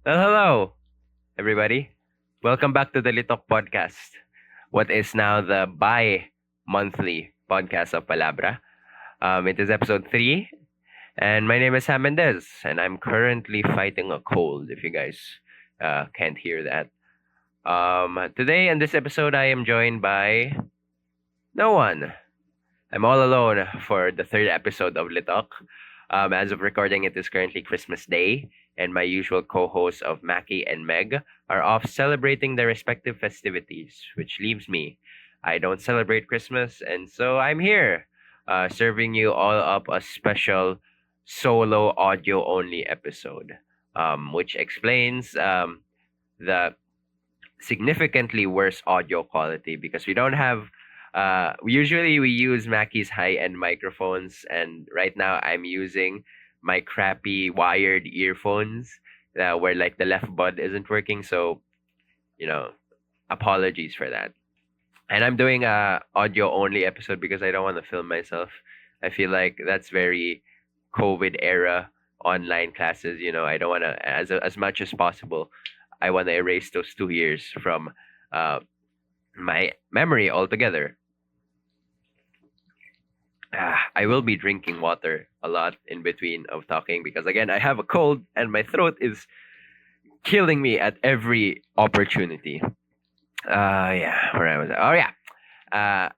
Well, hello, everybody. Welcome back to the Litok podcast. What is now the bi-monthly podcast of Palabra. It is episode 3, and my name is Sam Mendez, and I'm currently fighting a cold, if you guys can't hear that. Today, in this episode, I am joined by no one. I'm all alone for the third episode of Litok. As of recording, it is currently Christmas Day, and my usual co-hosts of Mackie and Meg are off celebrating their respective festivities, which leaves me. I don't celebrate Christmas, and so I'm here, serving you all up a special solo audio-only episode, which explains the significantly worse audio quality because we don't have usually we use Mackie's high-end microphones, and right now I'm using my crappy wired earphones where like the left bud isn't working, so you know, apologies for that. And I'm doing a audio only episode because I don't want to film myself. I feel like that's very COVID era online classes, I don't want to as much as possible I want to erase those 2 years from uh, my memory altogether. I will be drinking water a lot in between of talking because again I have a cold and my throat is killing me at every opportunity. Yeah, where I was. Oh yeah. Uh,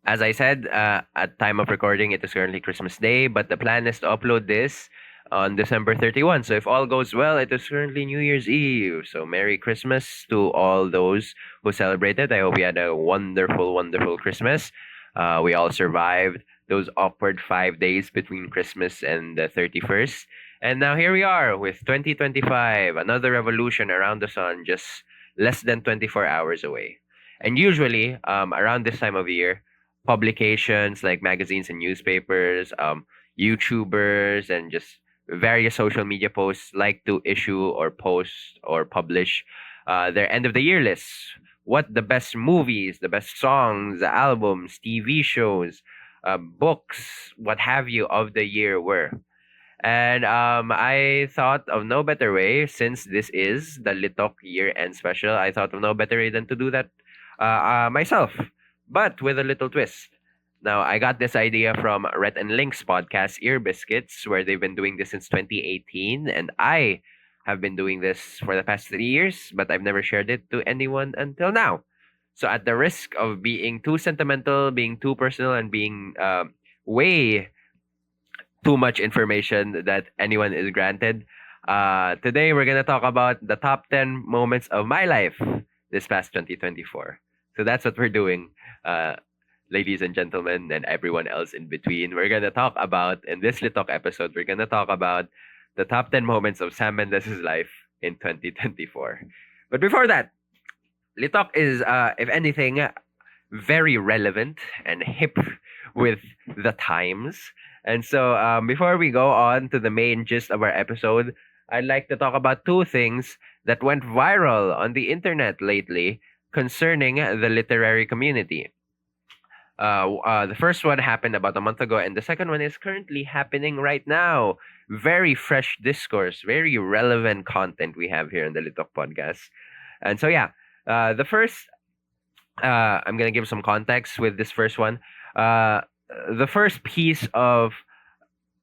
as I said, at time of recording, it is currently Christmas Day, but the plan is to upload this on December 31. So if all goes well, it is currently New Year's Eve. So Merry Christmas to all those who celebrated. I hope you had a wonderful, wonderful Christmas. We all survived those awkward 5 days between Christmas and the 31st. And now here we are with 2025, another revolution around the sun, just less than 24 hours away. And usually, around this time of year, publications like magazines and newspapers, YouTubers, and just various social media posts like to issue or post or publish their end of the year lists. What the best movies, the best songs, albums, TV shows, books, what have you of the year were. And I thought of no better way, since this is the Litok year end special, I thought of no better way than to do that myself, but with a little twist. Now, I got this idea from Rhett and Link's podcast, Ear Biscuits, where they've been doing this since 2018, and I have been doing this for the past 3 years, but I've never shared it to anyone until now. So, at the risk of being too sentimental, being too personal, and being way too much information that anyone is granted, today we're going to talk about the top 10 moments of my life this past 2024. So that's what we're doing, ladies and gentlemen, and everyone else in between. We're going to talk about, in this Litok episode, we're going to talk about the top 10 moments of Sam Mendez's life in 2024. But before that, Litok is, if anything, very relevant and hip with the times. And so, before we go on to the main gist of our episode, I'd like to talk about two things that went viral on the internet lately concerning the literary community. The first one happened about a month ago, and the second one is currently happening right now. Very fresh discourse, very relevant content we have here in the Litok podcast. And so, yeah, the first, I'm going to give some context with this first one. The first piece of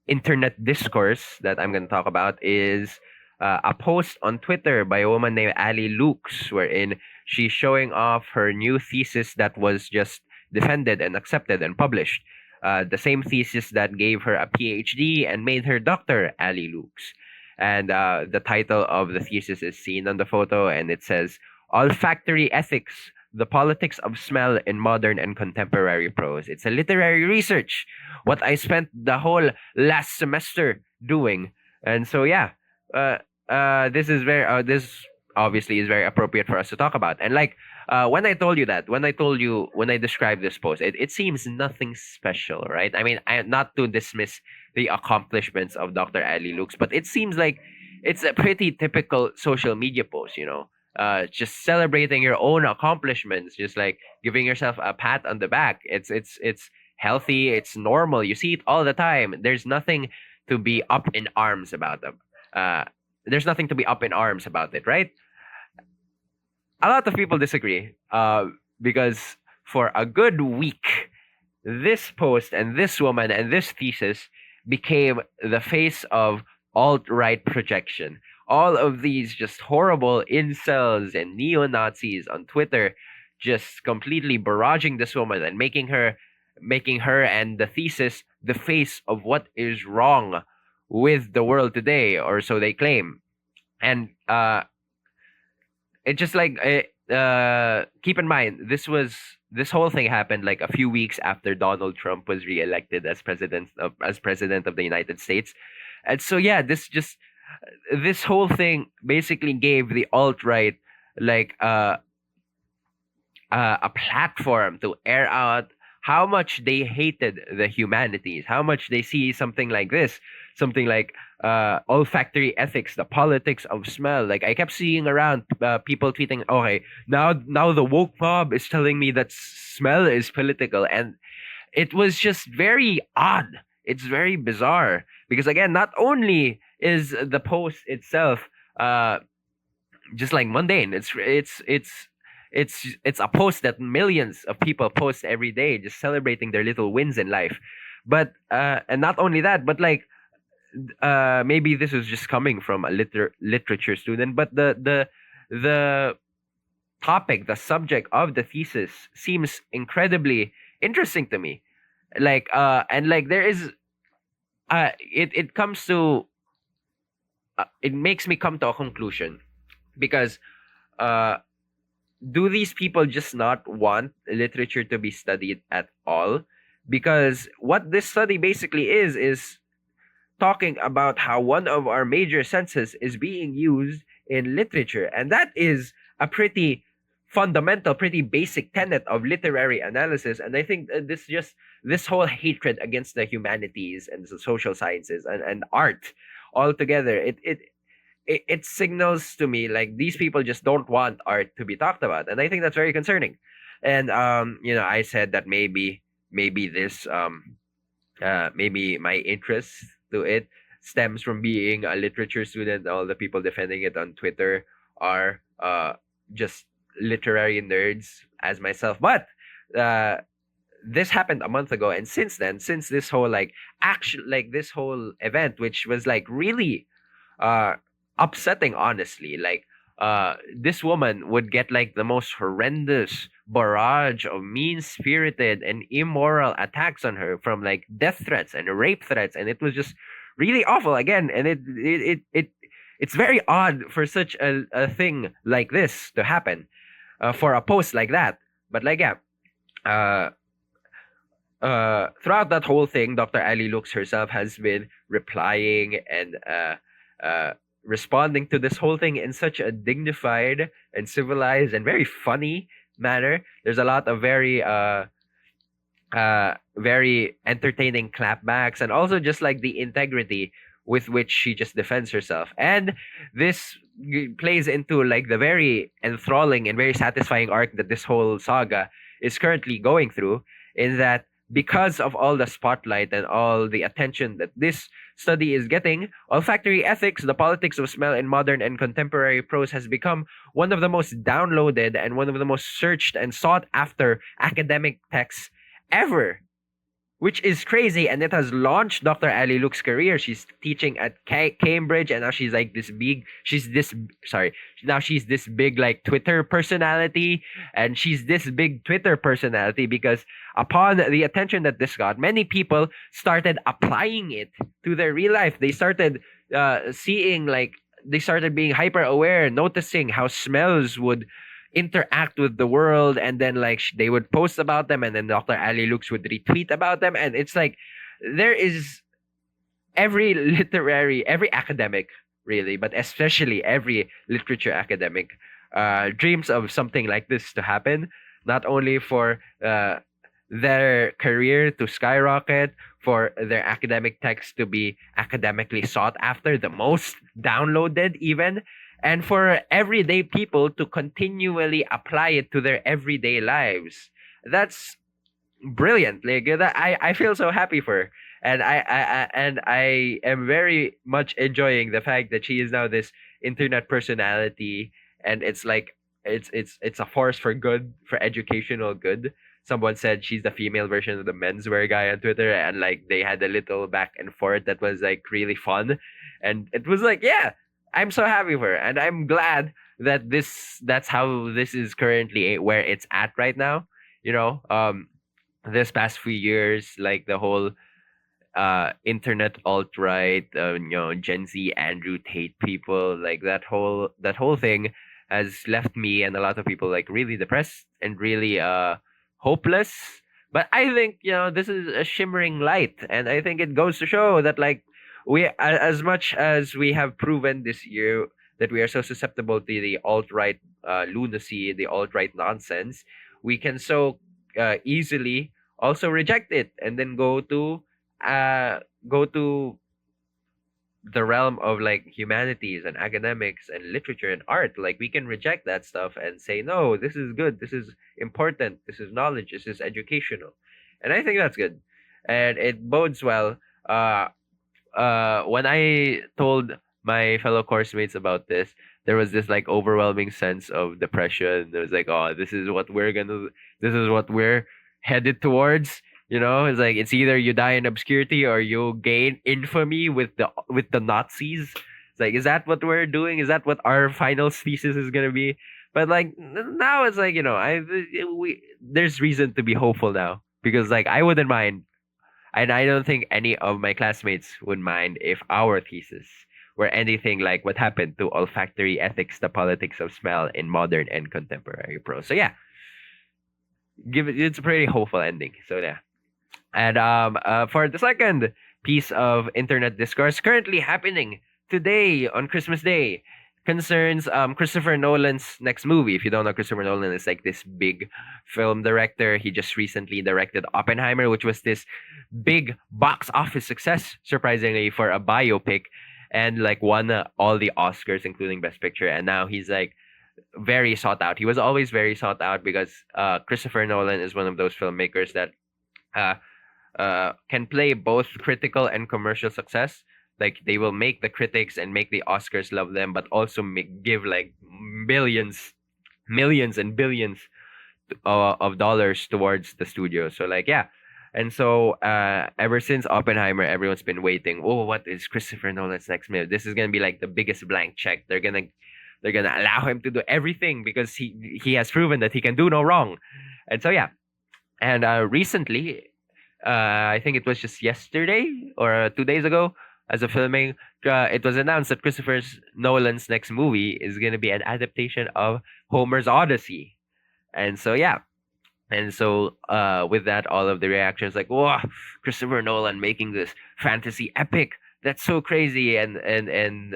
internet discourse that I'm going to talk about is a post on Twitter by a woman named Ali Lukes, wherein she's showing off her new thesis that was just defended and accepted and published. The same thesis that gave her a PhD and made her Dr. Ali Lukes. And the title of the thesis is seen on the photo, and it says, Olfactory Ethics, the Politics of Smell in Modern and Contemporary Prose. It's a literary research, what I spent the whole last semester doing. And so, yeah, this obviously is very appropriate for us to talk about. And like, when I told you that, when I described this post, it seems nothing special, right? I mean, not to dismiss the accomplishments of Dr. Ali Lukes, but it seems like it's a pretty typical social media post, just celebrating your own accomplishments, just like giving yourself a pat on the back. It's healthy, it's normal. You see it all the time. There's nothing to be up in arms about them. there's nothing to be up in arms about it, right? A lot of people disagree, because for a good week, this post and this woman and this thesis became the face of alt right projection. All of these just horrible incels and neo Nazis on Twitter just completely barraging this woman and making her and the thesis the face of what is wrong with the world today, or so they claim. And it just like keep in mind, this whole thing happened like a few weeks after Donald Trump was reelected as president of the United States. And so yeah, this whole thing basically gave the alt right like a platform to air out how much they hated the humanities, how much they see something like this, something like olfactory ethics, the politics of smell. Like I kept seeing around people tweeting, "Okay, now the woke mob is telling me that smell is political," and it was just very odd. It's very bizarre because again, not only is the post itself just like mundane, it's a post that millions of people post every day, just celebrating their little wins in life. But and not only that, but like maybe this is just coming from a literature student, but the topic, the subject of the thesis seems incredibly interesting to me. Like and like there is it comes to it makes me come to a conclusion because uh do these people just not want literature to be studied at all? Because what this study basically is talking about how one of our major senses is being used in literature. And that is a pretty fundamental, pretty basic tenet of literary analysis. And I think this whole hatred against the humanities and the social sciences and art altogether, it signals to me like these people just don't want art to be talked about, and I think that's very concerning. And I said that maybe this maybe my interest to it stems from being a literature student. All the people defending it on Twitter are just literary nerds as myself, but this happened a month ago, and since then, since this whole like action, like this whole event, which was like really upsetting, honestly. Like this woman would get like the most horrendous barrage of mean-spirited and immoral attacks on her, from like death threats and rape threats, and it was just really awful again. And it's very odd for such a thing like this to happen, for a post like that. But like yeah, uh throughout that whole thing, Dr. Ali Lux herself has been replying and responding to this whole thing in such a dignified and civilized and very funny manner. There's a lot of very entertaining clapbacks, and also just like the integrity with which she just defends herself. And this plays into like the very enthralling and very satisfying arc that this whole saga is currently going through, in that because of all the spotlight and all the attention that this study is getting, olfactory ethics, the politics of smell in modern and contemporary prose, has become one of the most downloaded and one of the most searched and sought after academic texts ever, which is crazy. And it has launched Dr. Ali Luke's career. She's teaching at Cambridge, and now she's like this big. Now she's this big like Twitter personality, and she's this big Twitter personality because upon the attention that this got, many people started applying it to their real life. They started seeing like they started being hyper aware, noticing how smells would interact with the world, and then like they would post about them, and then Dr. Ali Lux would retweet about them. And it's like there is every academic really, but especially every literature academic dreams of something like this to happen, not only for their career to skyrocket, for their academic text to be academically sought after, the most downloaded even, and for everyday people to continually apply it to their everyday lives. That's brilliant. Like I feel so happy for her. and I am very much enjoying the fact that she is now this internet personality, and it's like it's a force for good, for educational good. Someone said she's the female version of the menswear guy on Twitter, and like they had a little back and forth that was like really fun, and it was like, yeah, I'm so happy for her, and I'm glad that that's how this is currently where it's at right now. You know, this past few years, like the whole internet alt right, Gen Z Andrew Tate people, like that whole thing has left me and a lot of people like really depressed and really hopeless. But I think this is a shimmering light, and I think it goes to show that like as much as we have proven this year that we are so susceptible to the alt right lunacy, the alt right nonsense, we can so easily also reject it and then uh go to the realm of like humanities and academics and literature and art. Like we can reject that stuff and say, no, this is good, this is important, this is knowledge, this is educational. And I think that's good. And it bodes well. When I told my fellow course mates about this, there was this like overwhelming sense of depression. There was like, oh, this is what we're headed towards. It's like it's either you die in obscurity or you gain infamy with the Nazis. It's like, is that what we're doing? Is that what our final thesis is gonna be? But like now, it's like there's reason to be hopeful now because like I wouldn't mind, and I don't think any of my classmates would mind if our thesis were anything like what happened to olfactory ethics, the politics of smell in modern and contemporary prose. So yeah, it's a pretty hopeful ending. So yeah. And for the second piece of internet discourse currently happening today on Christmas Day concerns Christopher Nolan's next movie. If you don't know, Christopher Nolan is like this big film director. He just recently directed Oppenheimer, which was this big box office success, surprisingly, for a biopic, and like won all the Oscars, including Best Picture. And now he's like very sought out. He was always very sought out because Christopher Nolan is one of those filmmakers that uh, can play both critical and commercial success. Like they will make the critics and make the Oscars love them, but also give like millions and billions of dollars towards the studio. So like yeah, and so ever since Oppenheimer, everyone's been waiting. Oh, what is Christopher Nolan's next move? This is gonna be like the biggest blank check. They're gonna allow him to do everything because he has proven that he can do no wrong. And so yeah, and recently, I think it was just yesterday or 2 days ago, as of filming, it was announced that Christopher Nolan's next movie is going to be an adaptation of Homer's Odyssey. And so, yeah. And so, with that, all of the reactions like, "Wow, Christopher Nolan making this fantasy epic. That's so crazy." And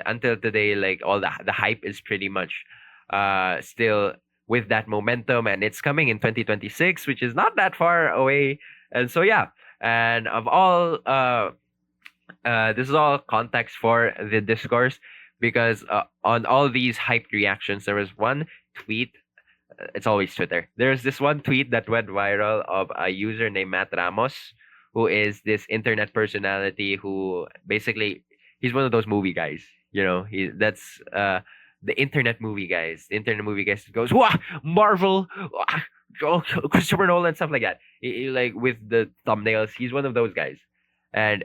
until today, like all the hype is pretty much still with that momentum, and it's coming in 2026, which is not that far away. And so, yeah. And of all, this is all context for the discourse because on all these hyped reactions, there was one tweet. It's always Twitter. There's this one tweet that went viral of a user named Matt Ramos, who is this internet personality who basically he's one of those movie guys. That's the internet movie guys. The internet movie guys goes, "Wow, Marvel, Christopher Nolan," stuff like that. Like with the thumbnails, he's one of those guys, and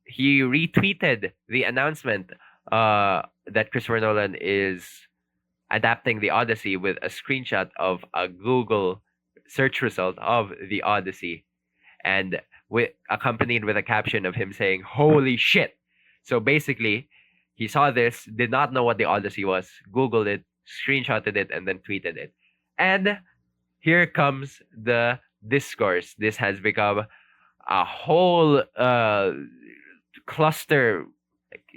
he retweeted the announcement that Christopher Nolan is adapting the Odyssey with a screenshot of a Google search result of the Odyssey, and accompanied with a caption of him saying, "Holy shit!" So basically, he saw this, did not know what the Odyssey was, Googled it, screenshotted it, and then tweeted it. And here comes the discourse. This has become a whole cluster.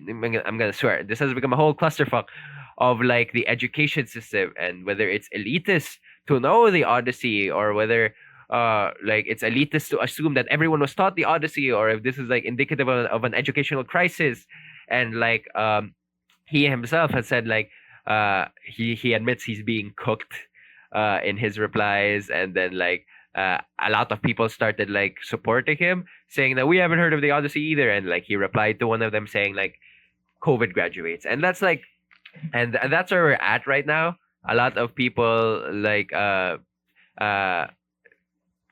I'm gonna swear. This has become a whole clusterfuck of like the education system and whether it's elitist to know the Odyssey or whether like it's elitist to assume that everyone was taught the Odyssey or if this is like indicative of an educational crisis. And like he himself has said like he admits he's being cooked in his replies, and then like a lot of people started like supporting him, saying that we haven't heard of the Odyssey either, and like he replied to one of them saying like COVID graduates, and that's like, and that's where we're at right now. A lot of people like uh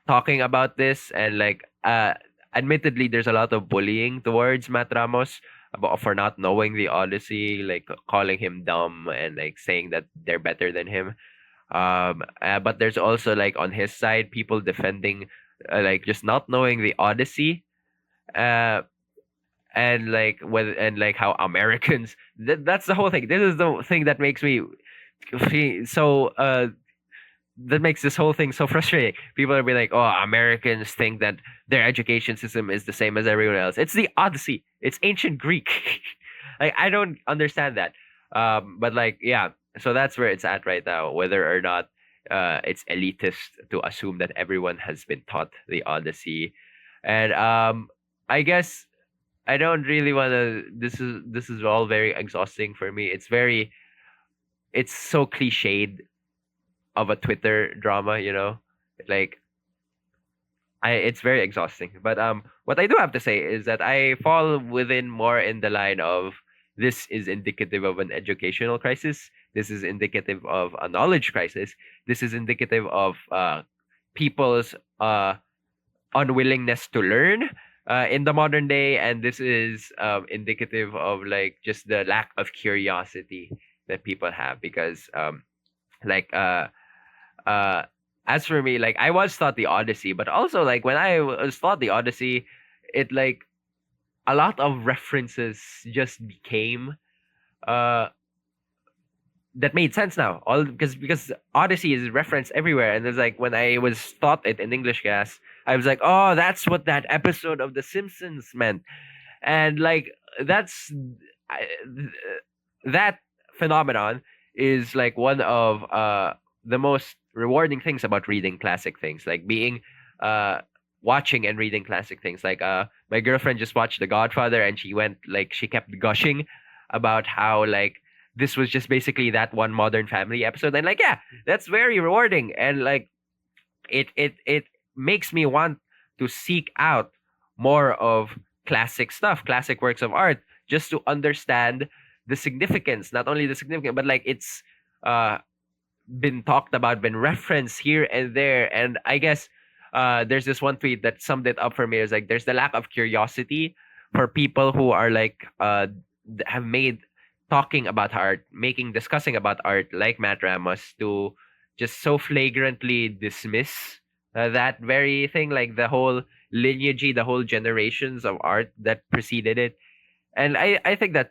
talking about this, and like admittedly there's a lot of bullying towards Matt Ramos about for not knowing the Odyssey, like calling him dumb and like saying that they're better than him. But there's also like on his side people defending like just not knowing the Odyssey, uh and like whether and like how Americans that's the whole thing. This is the thing that makes me so that makes this whole thing so frustrating. People are be like, "Oh, Americans think that their education system is the same as everyone else." It's the Odyssey. It's ancient Greek. Like I don't understand that. But like yeah, so that's where it's at right now. Whether or not it's elitist to assume that everyone has been taught the Odyssey, and I guess I don't really want to. This is all very exhausting for me. It's so cliched of a Twitter drama, like it's very exhausting. But what I do have to say is that I fall within more in the line of this is indicative of an educational crisis. This is indicative of a knowledge crisis. This is indicative of people's unwillingness to learn in the modern day, and this is indicative of like just the lack of curiosity that people have because like uh as for me, like I was taught the Odyssey, but also like when I was taught the Odyssey, it like a lot of references just became uh that made sense now. All because Odyssey is referenced everywhere, and it's like when I was taught it in English class, I was like, oh, that's what that episode of The Simpsons meant, and like that's I, th- that phenomenon is like one of the most rewarding things about reading classic things, like being uh watching and reading classic things. Like my girlfriend just watched The Godfather, and she went like she kept gushing about how like this was just basically that one Modern Family episode, and like yeah, that's very rewarding, and like it makes me want to seek out more of classic stuff, classic works of art, just to understand the significance, not only the significance, but like it's uh been talked about, been referenced here and there. And I guess there's this one tweet that summed it up for me. Is like there's the lack of curiosity for people who are like have made talking about art, discussing about art like Matt Ramos to just so flagrantly dismiss that very thing, like the whole lineage, the whole generations of art that preceded it. And I think that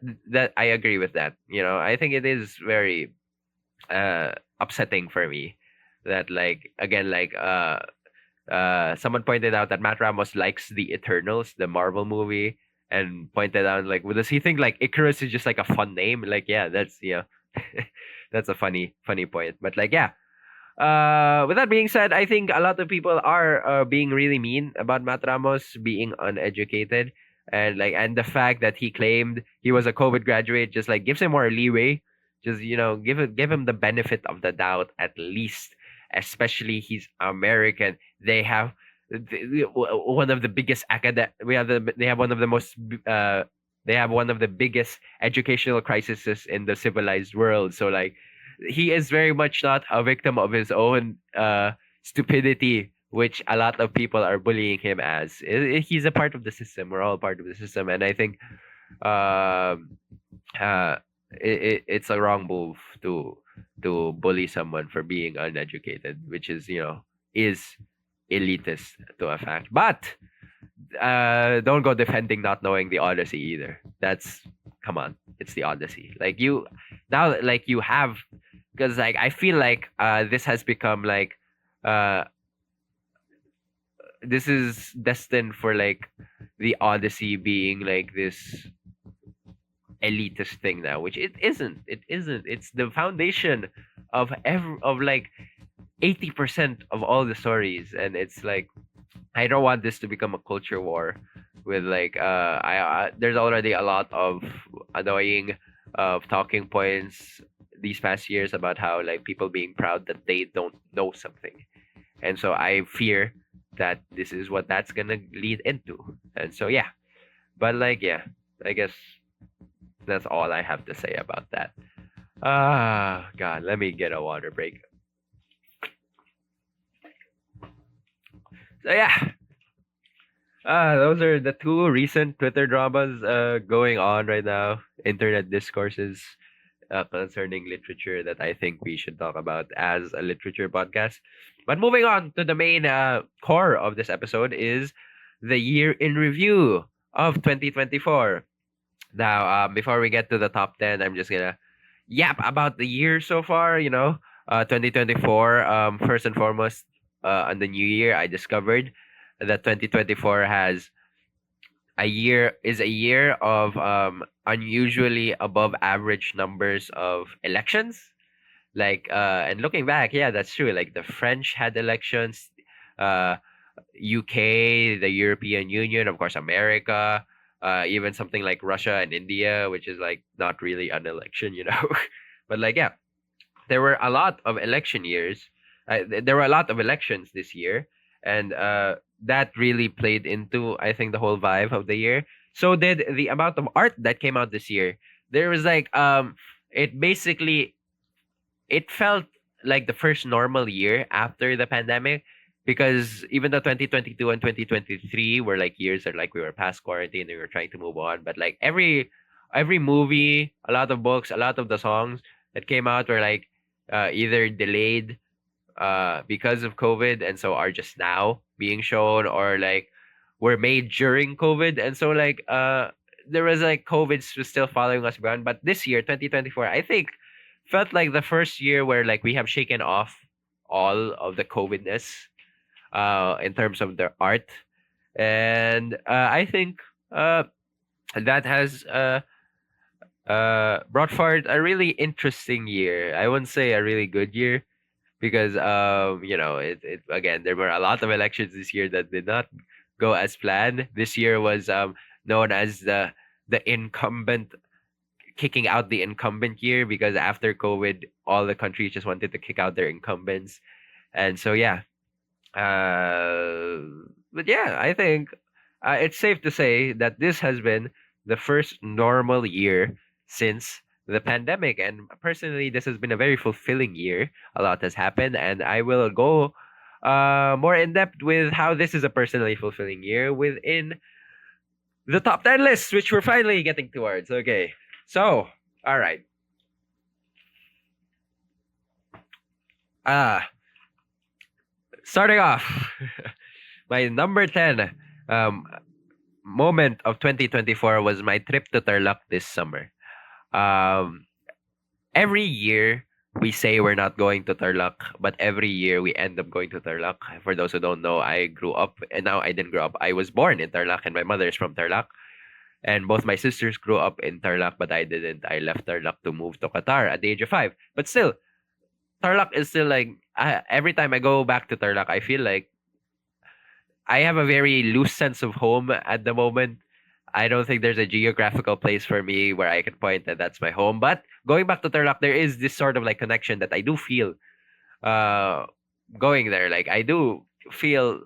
I agree with that. I think it is very upsetting for me that like again like someone pointed out that Matt Ramos likes the Eternals, the Marvel movie, and pointed out like, well, does he think like Icarus is just like a fun name? Like, yeah, that's that's a funny point. But like, yeah. With that being said, I think a lot of people are being really mean about Matt Ramos being uneducated, and like, and the fact that he claimed he was a COVID graduate just like gives him more leeway. Just give him the benefit of the doubt at least, especially he's American. They have one of the biggest they have one of the most they have one of the biggest educational crises in the civilized world. So like he is very much not a victim of his own stupidity, which a lot of people are bullying him as. He's a part of the system. We're all part of the system, and I think um it's a wrong move to bully someone for being uneducated, which is elitist to a fact. But don't go defending not knowing the Odyssey either. That's come on, it's the Odyssey. Like you now, like you have, because like I feel like this has become like uh this is destined for like the Odyssey being like this elitist thing now, which it isn't. It isn't. It's the foundation of like 80% of all the stories, and it's like I don't want this to become a culture war with like there's already a lot of annoying talking points these past years about how like people being proud that they don't know something, and so I fear that this is what that's gonna lead into. And so yeah, but like yeah, I guess that's all I have to say about that. Ah, God, let me get a water break. So yeah, those are the two recent Twitter dramas going on right now. Internet discourses concerning literature that I think we should talk about as a literature podcast. But moving on to the main core of this episode is the year in review of 2024. Now, before we get to the top 10, I'm just gonna yap about the year so far. 2024. First and foremost, on the new year, I discovered that 2024 has a year of unusually above average numbers of elections. Like, and looking back, yeah, that's true. Like the French had elections, uh, UK, the European Union, of course, America, even something like Russia and India, which is like not really an election, but like, yeah, there were a lot of election years. There were a lot of elections this year, and that really played into, I think, the whole vibe of the year. So did the amount of art that came out this year. There was like it basically it felt like the first normal year after the pandemic, because even though 2022 and 2023 were like years that like we were past quarantine and we were trying to move on, but like every movie, a lot of books, a lot of the songs that came out were like either delayed because of COVID, and so are just now being shown, or like were made during COVID, and so like there was like COVID was still following us around. But this year, 2024, I think felt like the first year where like we have shaken off all of the COVIDness in terms of the art, and I think that has brought forward a really interesting year. I wouldn't say a really good year, because it again, there were a lot of elections this year that did not go as planned. This year was known as the incumbent kicking out the incumbent year, because after COVID, all the countries just wanted to kick out their incumbents. And so yeah, uh, but yeah, I think it's safe to say that this has been the first normal year since the pandemic. And personally, this has been a very fulfilling year. A lot has happened, and I will go more in depth with how this is a personally fulfilling year within the top 10 list, which we're finally getting towards. Okay, so, all right. Uh, Starting off, my number 10 um, moment of 2024 was my trip to Tarlac this summer. Um, every year we say we're not going to Tarlac, but every year we end up going to Tarlac. For those who don't know, I grew up, and now I didn't grow up. I was born in Tarlac, and my mother is from Tarlac. And both my sisters grew up in Tarlac, but I didn't. I left Tarlac to move to Qatar at the age of 5. But still, Tarlac is still like, every time I go back to Tarlac, I feel like I have a very loose sense of home at the moment. I don't think there's a geographical place for me where I can point that that's my home. But going back to Tarlac, there is this sort of like connection that I do feel uh, going there. Like I do feel,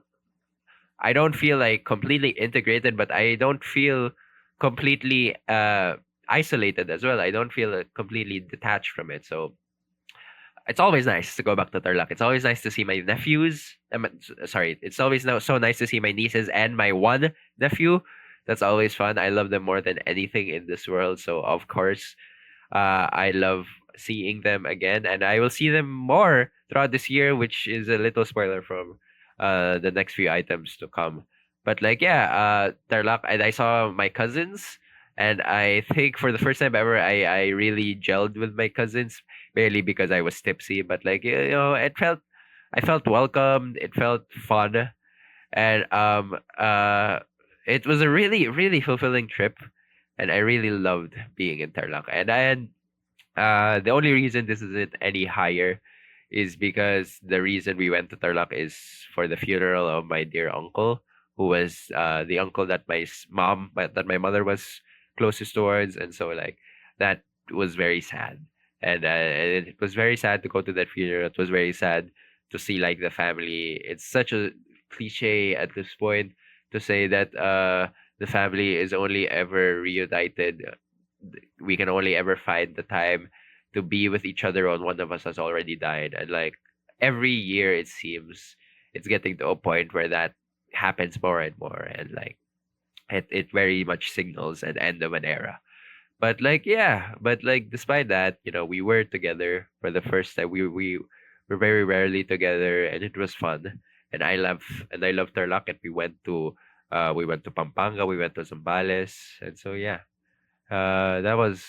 I don't feel like completely integrated, but I don't feel completely isolated as well. I don't feel completely detached from it. So it's always nice to go back to Tarlac. It's always nice to see my nephews. Sorry, it's always so nice to see my nieces and my one nephew. That's always fun. I love them more than anything in this world. So of course, I love seeing them again, and I will see them more throughout this year, which is a little spoiler from the next few items to come. But like yeah, Tarlac, and I saw my cousins, and I think for the first time ever, I really gelled with my cousins, barely because I was tipsy, but like I felt welcomed. It felt fun, and it was a really really fulfilling trip, and I really loved being in Tarlac. And the only reason this isn't any higher is because the reason we went to Tarlac is for the funeral of my dear uncle, who was the uncle that that my mother was closest towards, and so like that was very sad, and it was very sad to go to that funeral. It was very sad to see like the family. It's such a cliche at this point to say that the family is only ever reunited. We can only ever find the time to be with each other when one of us has already died. And like every year, it seems it's getting to a point where that happens more and more. And like it very much signals an end of an era. But like yeah, but like despite that, we were together for the first time. We were very rarely together, and it was fun. And I love Tarlac, and we went to Pampanga, we went to Zambales, and so yeah, that was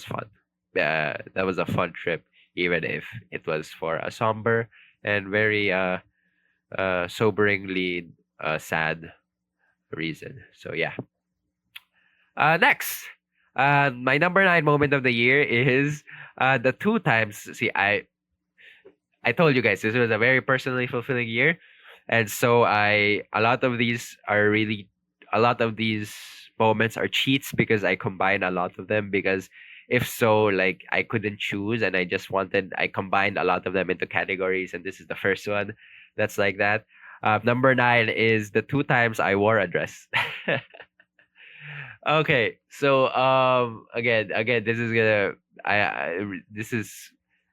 fun. Yeah, that was a fun trip, even if it was for a somber and very soberingly sad reason. So yeah. Next, my number nine moment of the year is the two times. See, I told you guys this was a very personally fulfilling year, and so a lot of these moments are cheats because I combine a lot of them. Because if so, like I couldn't choose, and I combined a lot of them into categories, and this is the first one that's like that. Number nine is the two times I wore a dress. Okay, so again, this is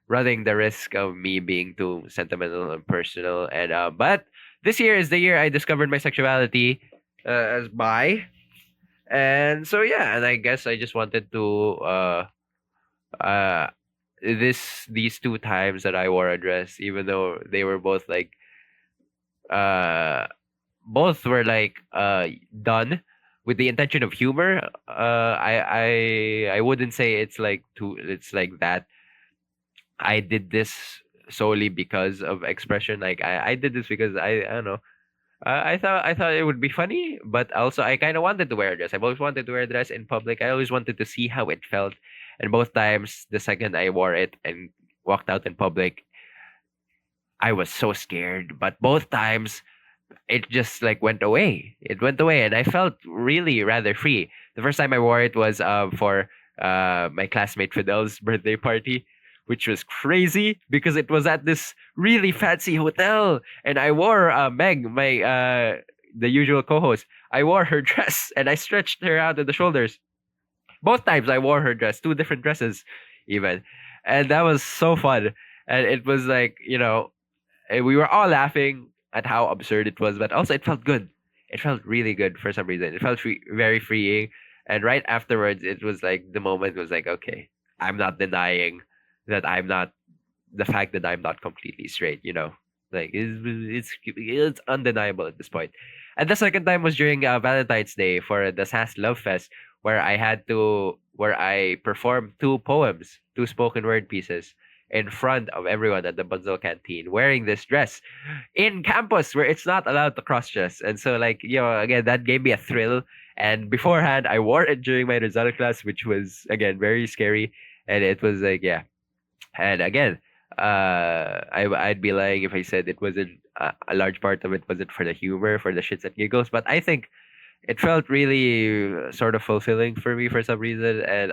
running the risk of me being too sentimental and personal, and but this year is the year I discovered my sexuality as bi, and so yeah, and I guess I just wanted to uh these two times that I wore a dress, even though they were uh both were done with the intention of humor. I wouldn't say it's like that. I did this solely because of expression. Like I did this because I don't know. I thought it would be funny, but also I kind of wanted to wear a dress. I've always wanted to wear a dress in public. I always wanted to see how it felt, and both times, the second I wore it and walked out in public, I was so scared. But both times, it just like went away. It went away, and I felt really rather free. The first time I wore it was for my classmate Fidel's birthday party, which was crazy because it was at this really fancy hotel, and I wore Meg, my the usual co-host. I wore her dress, and I stretched her out at the shoulders. Both times I wore her dress, two different dresses, even, and that was so fun. And it was like we were all laughing at how absurd it was, but also it felt good. It felt really good for some reason. It felt very freeing. And right afterwards, it was like the moment was like, okay, I'm not denying that I'm not the fact that I'm not completely straight. Like it's undeniable at this point. And the second time was during Valentine's Day for the SAS Love Fest, where I performed two poems, two spoken word pieces in front of everyone at the Bunzel canteen wearing this dress in campus where it's not allowed to cross dress. And so again, that gave me a thrill. And beforehand I wore it during my result class, which was again very scary. And it was like, yeah. And again, I'd be lying if I said it wasn't a large part of it wasn't for the humor, for the shits and giggles. But I think it felt really sort of fulfilling for me for some reason. And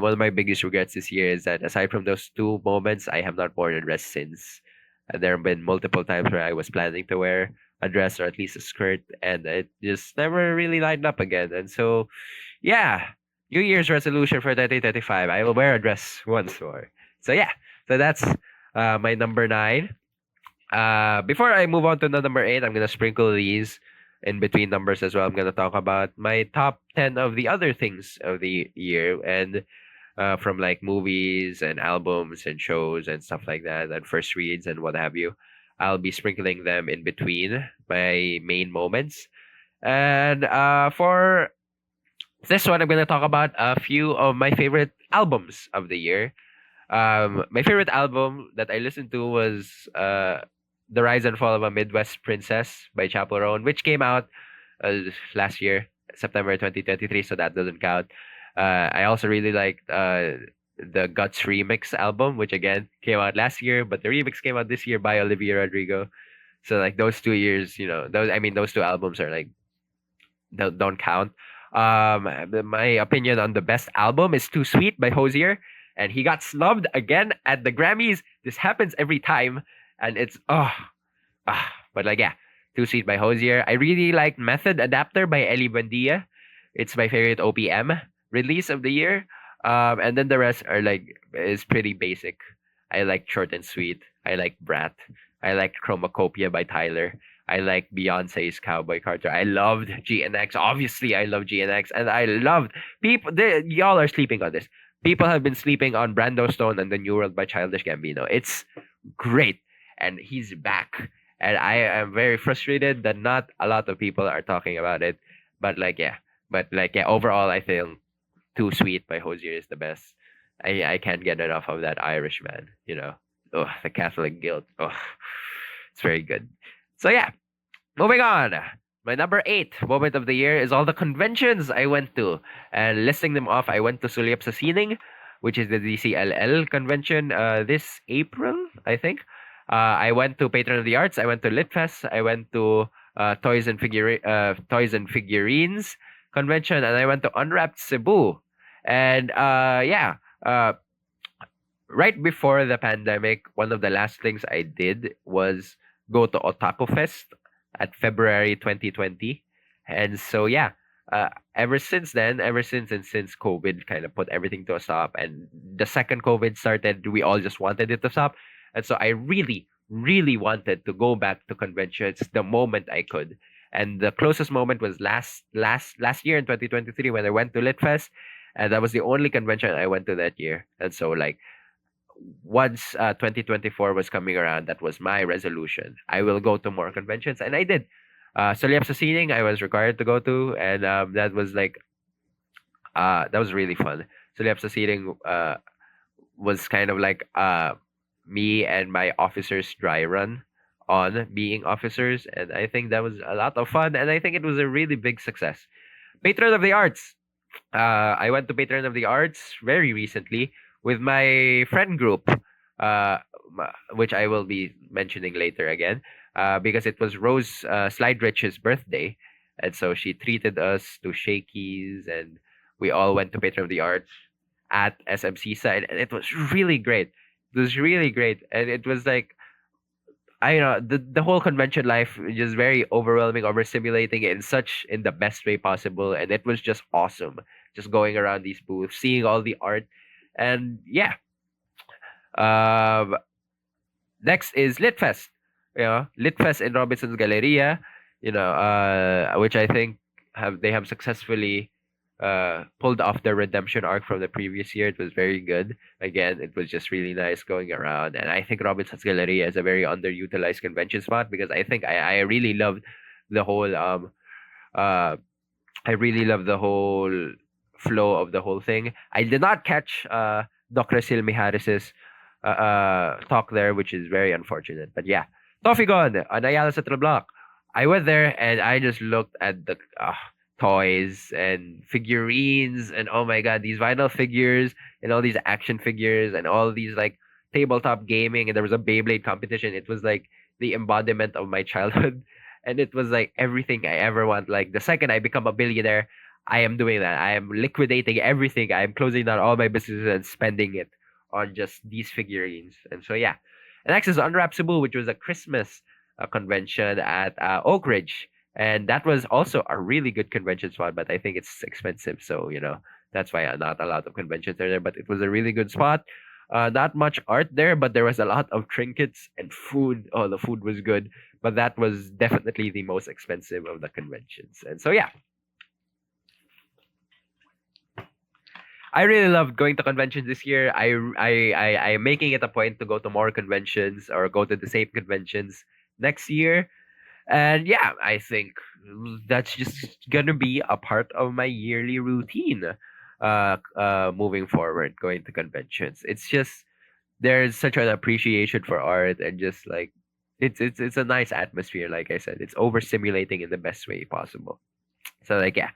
one of my biggest regrets this year is that aside from those two moments, I have not worn a dress since. And there have been multiple times where I was planning to wear a dress or at least a skirt, and it just never really lined up again. And so, yeah, New Year's resolution for 2025, I will wear a dress once more. So yeah, so that's my number nine. Before I move on to the number eight, I'm gonna sprinkle these in between numbers as well. I'm gonna talk about my top 10 of the other things of the year, and from like movies and albums and shows and stuff like that, and first reads and what have you. I'll be sprinkling them in between my main moments. And for this one, I'm gonna talk about a few of my favorite albums of the year. My favorite album that I listened to was "The Rise and Fall of a Midwest Princess" by Chappell Roan, which came out last year, September 2023. So that doesn't count. I also really liked the Guts remix album, which again came out last year, but the remix came out this year by Olivia Rodrigo. So like those 2 years, those two albums are like don't count. My opinion on the best album is "Too Sweet" by Hosier, and he got snubbed again at the Grammys. this happens every time, and it's but like yeah, Too Sweet by Hosier. I really like Method Adapter by Ellie Buendia. It's my favorite OPM release of the year. And then the rest are like is pretty basic. I like Short and Sweet. I like Brat. I like Chromacopia by Tyler. I like Beyonce's Cowboy Carter. I loved GNX. Obviously, I love GNX, and I loved people. Y'all are sleeping on this. People have been sleeping on Brando Stone and the New World by Childish Gambino. It's great, and he's back. And I am very frustrated that not a lot of people are talking about it. But overall, I think Too Sweet by Hosier is the best. I can't get enough of that Irishman. Oh, the Catholic guilt. Oh, it's very good. So yeah, moving on. My number 8 moment of the year is all the conventions I went to. And listing them off, I went to Sulyap sa Sining, which is the DCLL convention this April, I think. I went to Patron of the Arts. I went to Litfest. I went to Toys and Figurines convention, and I went to Unwrapped Cebu. And right before the pandemic, one of the last things I did was go to Otaku Fest at February 2020. And so yeah, ever since then, since COVID kind of put everything to a stop, and the second COVID started, we all just wanted it to stop. And so I really, really wanted to go back to conventions the moment I could. And the closest moment was last year in 2023 when I went to Litfest, and that was the only convention I went to that year. And so like once 2024 was coming around, that was my resolution. I will go to more conventions, and I did. Sulyap sa Sining, I was required to go to, and that was that was really fun. Sulyap sa Sining was kind of like me and my officers' dry run on being officers, and I think that was a lot of fun, and I think it was a really big success. Patron of the Arts. I went to Patron of the Arts very recently with my friend group, which I will be mentioning later again, because it was Rose Sliderich's birthday, and so she treated us to shakies, and we all went to Patron of the Arts at SMC side, and it was really great. It was really great, and it was like I don't know the whole convention life was just very overwhelming, overstimulating in the best way possible, and it was just awesome. Just going around these booths, seeing all the art, and yeah. Um, Next is Litfest. Litfest in Robinson's Galleria. Which I think they have successfully pulled off their redemption arc from the previous year. It was very good. Again, it was just really nice going around, and I think Robinson's Galleria is a very underutilized convention spot because I think I really loved the whole uh I really love the whole flow of the whole thing. I did not catch Dr. Silmi Harris's talk there, which is very unfortunate. But yeah, Tofigon on Ayala Central Block. I went there and I just looked at the toys and figurines, and oh my god, these vinyl figures and all these action figures and all these like tabletop gaming, and there was a Beyblade competition. It was like the embodiment of my childhood. And it was like everything I ever want. Like the second I become a billionaire, I am doing that. I am liquidating everything. I am closing down all my businesses and spending it on just these figurines. And so yeah. And next is Unwrap Cebu, which was a Christmas convention at Oak Ridge. And that was also a really good convention spot, but I think it's expensive. So, that's why not a lot of conventions are there. But it was a really good spot. Not much art there, but there was a lot of trinkets and food. Oh, the food was good. But that was definitely the most expensive of the conventions. And so, yeah. I really loved going to conventions this year. I am making it a point to go to more conventions or go to the same conventions next year. And yeah, I think that's just gonna be a part of my yearly routine. Moving forward, going to conventions. It's just there's such an appreciation for art, and just like it's a nice atmosphere. Like I said, it's overstimulating in the best way possible. So like yeah.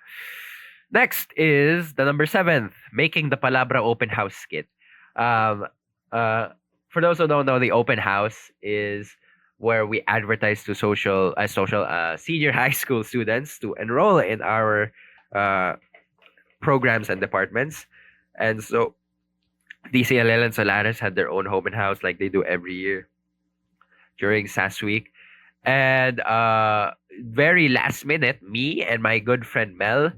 Next is the number 7th, making the Palabra open house skit. Um, for those who don't know, the open house is where we advertise to social senior high school students to enroll in our programs and departments. And so DCLL and Solaris had their own open house like they do every year during SAS week. And very last minute, me and my good friend Mel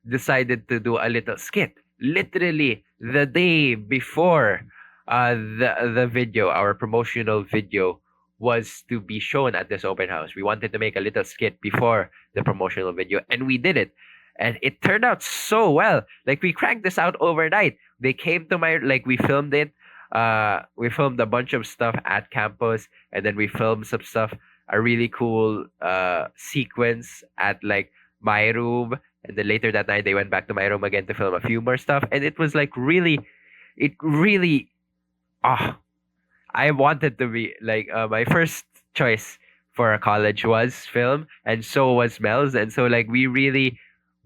decided to do a little skit. Literally the day before the video, our promotional video was to be shown at this open house. We wanted to make a little skit before the promotional video, and we did it. And it turned out so well. Like we cranked this out overnight. They came to my like we filmed it. We filmed a bunch of stuff at campus, and then we filmed some stuff, a really cool sequence at like my room, and then later that night they went back to my room again to film a few more stuff, and it was like really, it really, ah, I wanted to be like my first choice for a college was film, and so was Mel's, and so like we really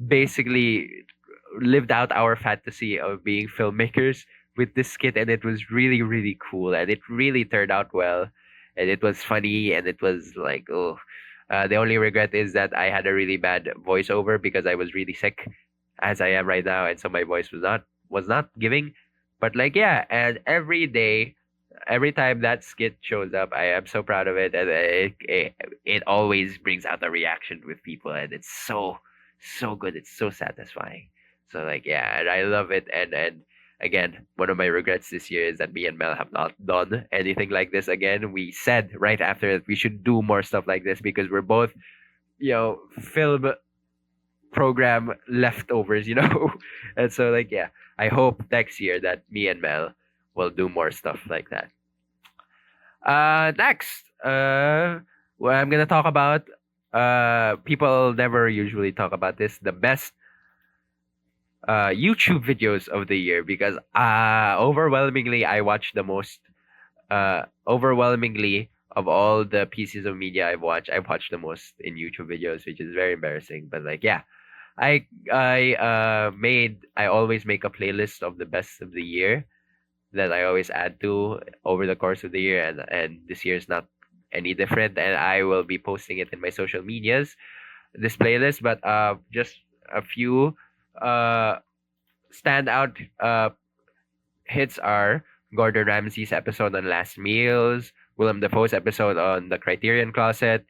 basically lived out our fantasy of being filmmakers with this skit, and it was really really cool, and it really turned out well, and it was funny, and it was like oh, the only regret is that I had a really bad voiceover because I was really sick, as I am right now, and so my voice was not giving, but like yeah, and every day. Every time that skit shows up, I am so proud of it, and it always brings out a reaction with people, and it's so good. It's so satisfying. So like yeah, and I love it. And again, one of my regrets this year is that me and Mel have not done anything like this again. We said right after that we should do more stuff like this because we're both film program leftovers, and so like yeah, I hope next year that me and Mel will do more stuff like that. Next, well, I'm gonna talk about. People never usually talk about this. The best YouTube videos of the year because overwhelmingly I watch the most. Overwhelmingly of all the pieces of media I've watched the most in YouTube videos, which is very embarrassing. But like yeah, I always make a playlist of the best of the year that I always add to over the course of the year, and this year is not any different. And I will be posting it in my social medias, this playlist. But just a few standout hits are Gordon Ramsay's episode on last meals, Willem Dafoe's episode on the Criterion Closet,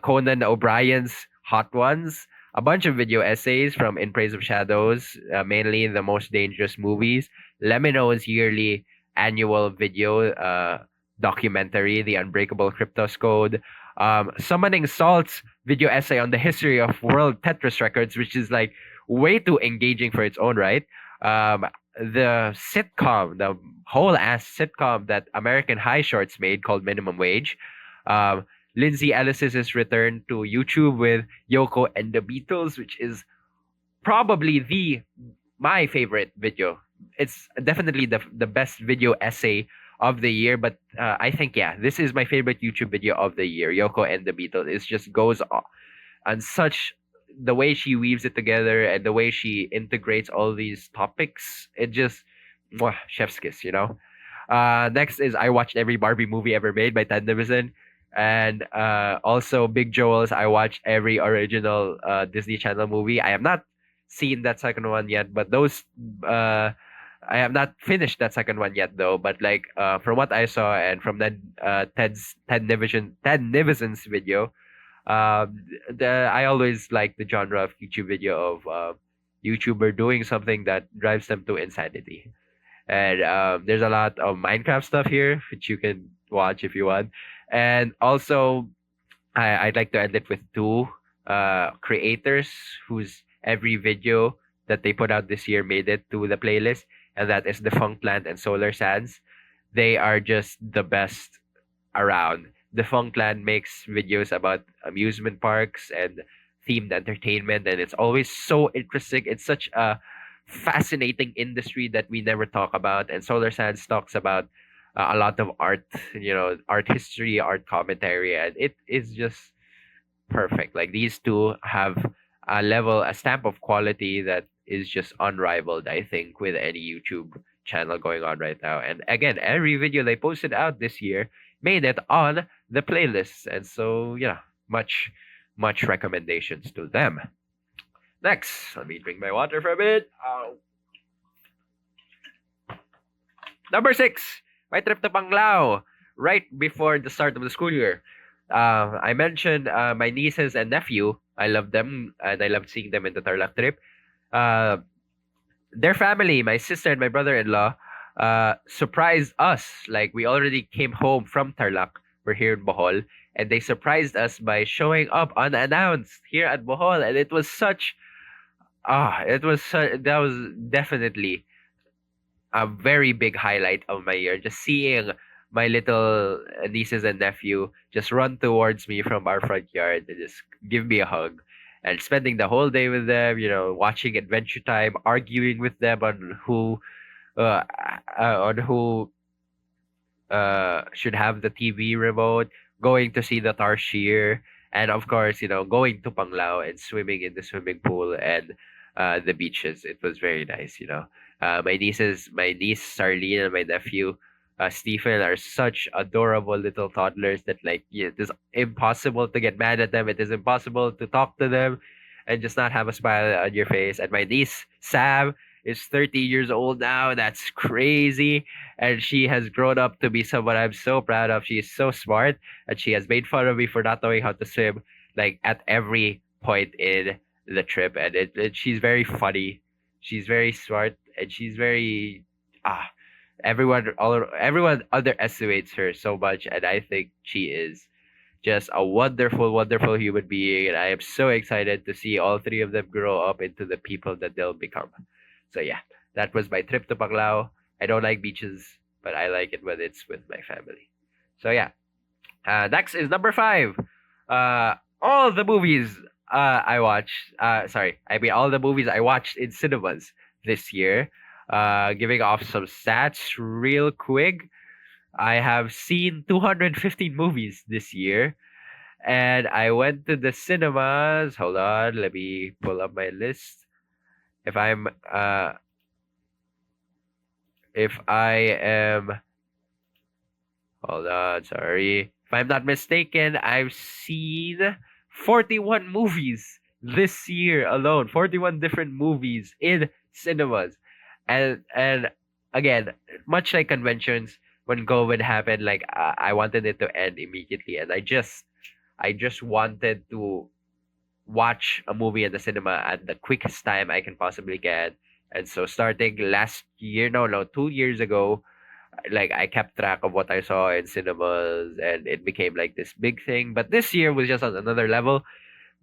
Conan O'Brien's Hot Ones, a bunch of video essays from In Praise of Shadows, mainly the most dangerous movies, Lemino's yearly annual video documentary, The Unbreakable Cryptos Code, Summoning Salt's video essay on the history of world Tetris records, which is like way too engaging for its own right. The sitcom, the whole ass sitcom that American High Shorts made called Minimum Wage. Lindsay Ellis's return to YouTube with Yoko and the Beatles, which is probably my favorite video. It's definitely the best video essay of the year, but I think yeah, this is my favorite YouTube video of the year. Yoko and the Beatles. It just goes on such the way she weaves it together and the way she integrates all these topics. It just chef's kiss, Next is I watched every Barbie movie ever made by Ted Nivison. And also Big Joel's I watched every original Disney Channel movie. I have not seen that second one yet, but those I have not finished that second one yet though. But like from what I saw and from that Ted Nivison's video, I always like the genre of YouTube video of YouTuber doing something that drives them to insanity. And there's a lot of Minecraft stuff here which you can watch if you want. And also, I'd like to end it with two creators whose every video that they put out this year made it to the playlist, and that is Defunctland and Solar Sands. They are just the best around. Defunctland makes videos about amusement parks and themed entertainment, and it's always so interesting. It's such a fascinating industry that we never talk about. And Solar Sands talks about a lot of art, art history, art commentary, and it is just perfect. Like these two have a stamp of quality that is just unrivaled, I think, with any YouTube channel going on right now. And again, every video they posted out this year made it on the playlists. And so, much recommendations to them. Next, let me drink my water for a bit. Number 6, my trip to Panglao, right before the start of the school year. I mentioned my nieces and nephew. I love them, and I loved seeing them in the Tarlac trip. Uh, their family, my sister and my brother-in-law, surprised us. Like, we already came home from Tarlac. We're here in Bohol, and they surprised us by showing up unannounced here at Bohol, and it was such that was definitely a very big highlight of my year. Just seeing my little nieces and nephew just run towards me from our front yard and just give me a hug. And spending the whole day with them, watching Adventure Time, arguing with them uh, on who should have the TV remote, going to see the Tarshir, and of course, going to Panglao and swimming in the swimming pool and the beaches. It was very nice. My niece Sarlene and my nephew Stephen are such adorable little toddlers that it is impossible to get mad at them. It is impossible to talk to them and just not have a smile on your face. And my niece Sam is 30 years old now. That's crazy, and she has grown up to be someone I'm so proud of. She is so smart, and she has made fun of me for not knowing how to swim, like at every point in the trip. And she's very funny. She's very smart, and she's very ah. Everyone underestimates her so much, and I think she is just a wonderful, wonderful human being. And I am so excited to see all three of them grow up into the people that they'll become. So yeah, that was my trip to Panglao. I don't like beaches, but I like it when it's with my family. So yeah, next is number 5. All the movies I watched. Sorry, I mean all the movies I watched in cinemas this year. Giving off some stats real quick. I have seen 215 movies this year, and I went to the cinemas. Hold on, let me pull up my list. If I'm if I am hold on, sorry. If I'm not mistaken, I've seen 41 movies this year alone. 41 different movies in cinemas. And again, much like conventions, when COVID happened, I wanted it to end immediately, and I just wanted to watch a movie in the cinema at the quickest time I can possibly get. And so starting last year, no, 2 years ago, like I kept track of what I saw in cinemas, and it became like this big thing. But this year was just on another level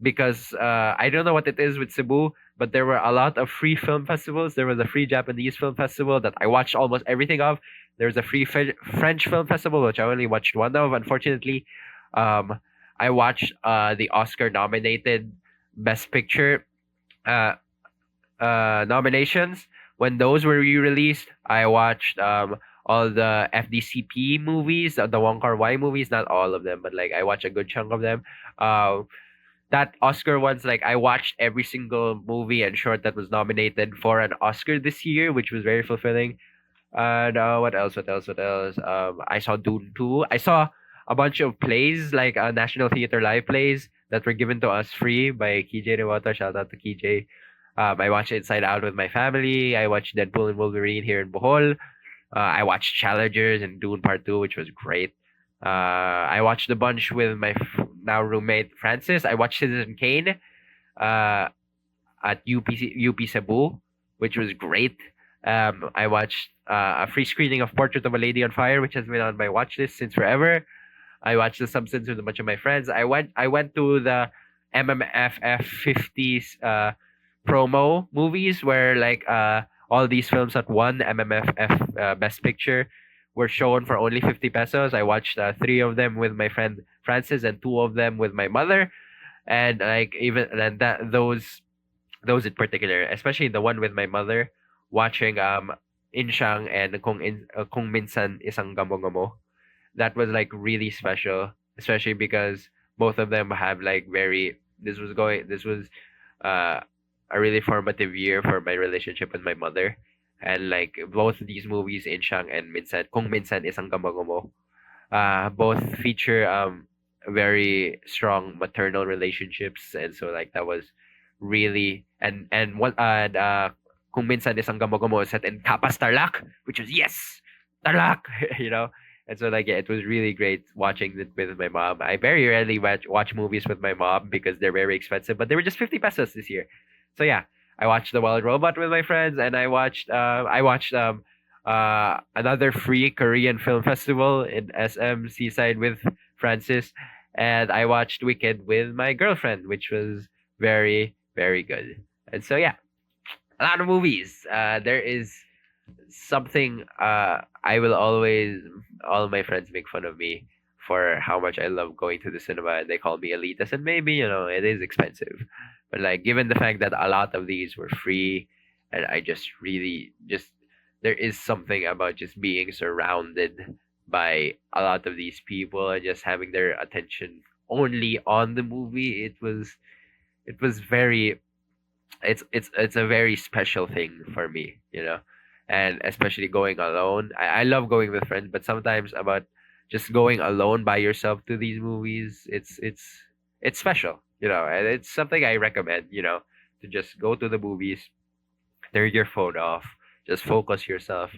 because I don't know what it is with Cebu, but there were a lot of free film festivals. There was a free Japanese film festival that I watched almost everything of. There was a free French film festival, which I only watched one of, unfortunately. Um, I watched the Oscar nominated Best Picture uh, nominations. When those were re-released, I watched all the FDCP movies, the Wong Kar Wai movies. Not all of them, but I watched a good chunk of them. That Oscar ones, I watched every single movie and short that was nominated for an Oscar this year, which was very fulfilling. And what else? What else? What else? I saw Dune 2. I saw a bunch of plays, National Theater Live plays that were given to us free by KJ Rewata. Shout out to KJ. I watched Inside Out with my family. I watched Deadpool and Wolverine here in Bohol. I watched Challengers and Dune Part 2, which was great. I watched a bunch with my now roommate Francis. I watched Citizen Kane uh, at UP Cebu, which was great. I watched a free screening of Portrait of a Lady on Fire, which has been on my watch list since forever. I watched The Substance with a bunch of my friends. I went to the MMFF 50s promo movies where all these films at one MMFF Best Picture were shown for only 50 pesos. I watched 3 of them with my friend Francis and 2 of them with my mother. And even and that those in particular, especially the one with my mother, watching Insyang and Kung Minsan Isang Gamo-Gamo. That was really special, especially because both of them have very this was uh a really formative year for my relationship with my mother. And both these movies, Insyang and Minsan, Kung Minsan Isang Gamo-Gamo, both feature very strong maternal relationships. And so that was really and what Kung Minsan Isang Gamo-Gamo is set in Capas Tarlac, which was yes, Tarlac, you know. And so like yeah, it was really great watching it with my mom. I very rarely watch movies with my mom because they're very expensive, but they were just 50 pesos this year. So yeah, I watched The Wild Robot with my friends, and I watched another free Korean film festival in SM Seaside with Francis, and I watched Wicked with my girlfriend, which was very very good. And so yeah, a lot of movies. There is something I will always all my friends make fun of me for how much I love going to the cinema, and they call me elitist, and maybe it is expensive, but like given the fact that a lot of these were free, and I just really just there is something about just being surrounded by a lot of these people and just having their attention only on the movie. It was very it's a very special thing for me, and especially going alone. I love going with friends, but sometimes about just going alone by yourself to these movies, it's special, and it's something I recommend, to just go to the movies, turn your phone off, just focus yourself.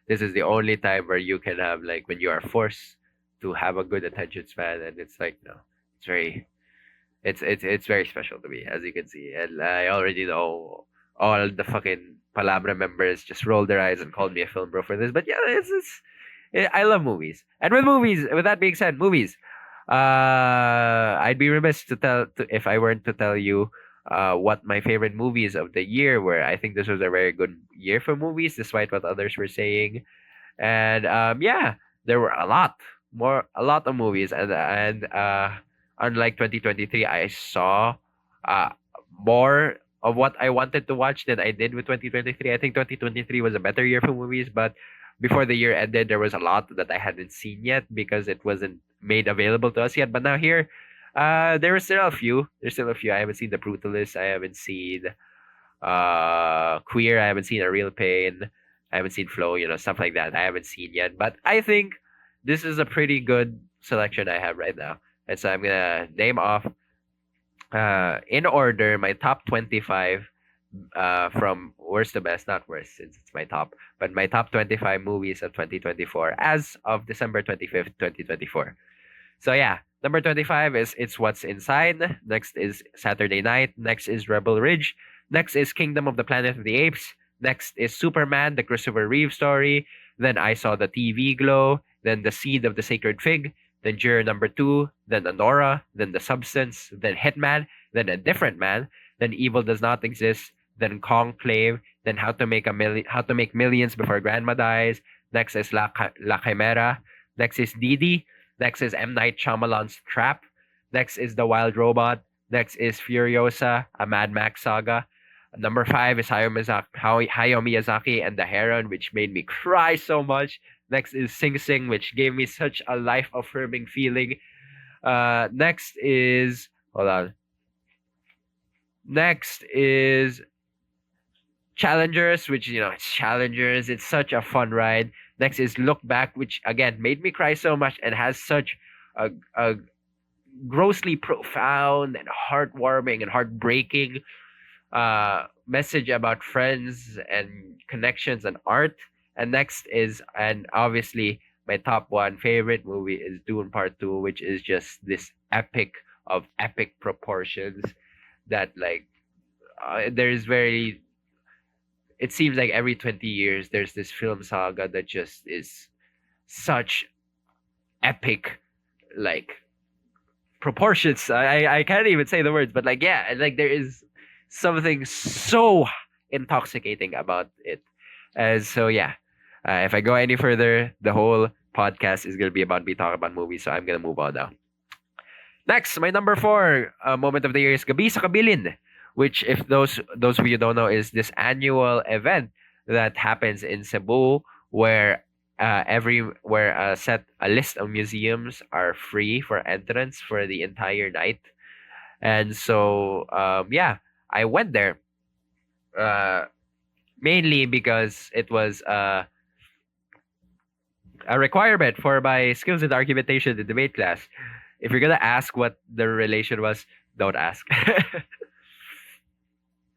This is the only time where you can have like when you are forced to have a good attention span, and it's like it's very it's very special to me, as you can see. And I already know all the fucking Palabra members just rolled their eyes and called me a film bro for this. But yeah, I love movies. And with that being said, movies. I'd be remiss if I weren't to tell you what my favorite movies of the year were. I think this was a very good year for movies, despite what others were saying. And yeah, there were a lot of movies, and unlike 2023, I saw uh more of what I wanted to watch than I did with 2023. I think 2023 was a better year for movies, but before the year ended, there was a lot that I hadn't seen yet because it wasn't made available to us yet. But now here, there are still a few. There's still a few. I haven't seen The Brutalist. I haven't seen Queer. I haven't seen A Real Pain. I haven't seen Flow. Stuff like that. I haven't seen yet. But I think this is a pretty good selection I have right now. And so I'm gonna name off in order my top 25 from worst to best, not worst since it's my top, but my top 25 movies of 2024 as of December 25th, 2024. So yeah, number 25 is It's What's Inside. Next is Saturday Night. Next is Rebel Ridge. Next is Kingdom of the Planet of the Apes. Next is Superman, the Christopher Reeve story. Then I Saw the TV Glow. Then The Seed of the Sacred Fig. Then Juror Number 2. Then Anora. Then The Substance. Then Hitman. Then A Different Man. Then Evil Does Not Exist. Then Conclave. Then How to Make Millions Before Grandma Dies. Next is La Chimera. Next is Didi. Next is M. Night Shyamalan's Trap. Next is The Wild Robot. Next is Furiosa, a Mad Max saga. Number 5 is Hayao Miyazaki and the Heron, which made me cry so much. Next is Sing Sing, which gave me such a life-affirming feeling. Next is... Hold on. Next is Challengers, which, it's Challengers. It's such a fun ride. Next is Look Back, which, again, made me cry so much and has such a grossly profound and heartwarming and heartbreaking message about friends and connections and art. And next is, and obviously my top one favorite movie is Dune Part 2, which is just this epic of epic proportions that there's very it seems like every 20 years there's this film saga that just is such epic like proportions. I can't even say the words, but yeah, there is something so intoxicating about it. And so yeah, if I go any further, the whole podcast is gonna be about me talking about movies. So I'm gonna move on now. Next, my number 4 moment of the year is Gabi sa Kabilin, which, if those of you don't know, is this annual event that happens in Cebu where a list of museums are free for entrance for the entire night. And so yeah, I went there mainly because it was a requirement for my skills in argumentation in debate class. If you're gonna ask what the relation was, don't ask.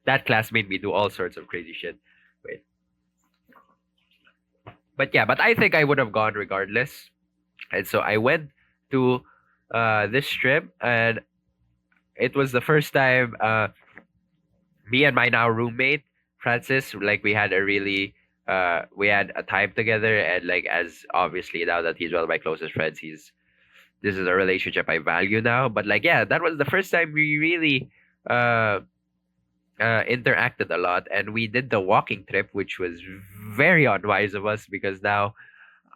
That class made me do all sorts of crazy shit. Wait. But yeah, but I think I would have gone regardless. And so I went to this trip, and it was the first time me and my now roommate Francis, like we had a time together, and like as obviously now that he's one of my closest friends, he's this is a relationship I value now. But like yeah, that was the first time we really uh interacted a lot, and we did the walking trip, which was very unwise of us because now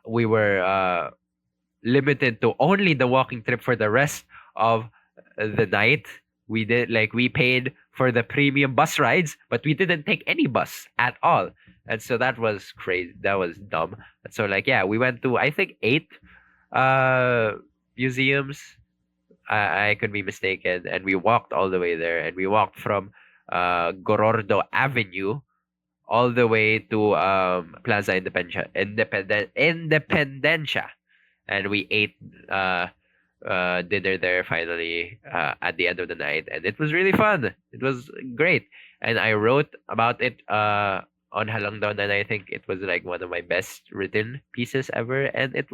we were limited to only the walking trip for the rest of the night. We paid for the premium bus rides, but we didn't take any bus at all. And so that was crazy. That was dumb. And so like yeah, we went to I think eight uh museums. I could be mistaken. And we walked all the way there, and we walked from Gorordo Avenue all the way to Plaza Independencia, and we ate dinner there finally at the end of the night, and it was really fun. It was great, and I wrote about it on Halongdon, and I think it was like one of my best written pieces ever. And it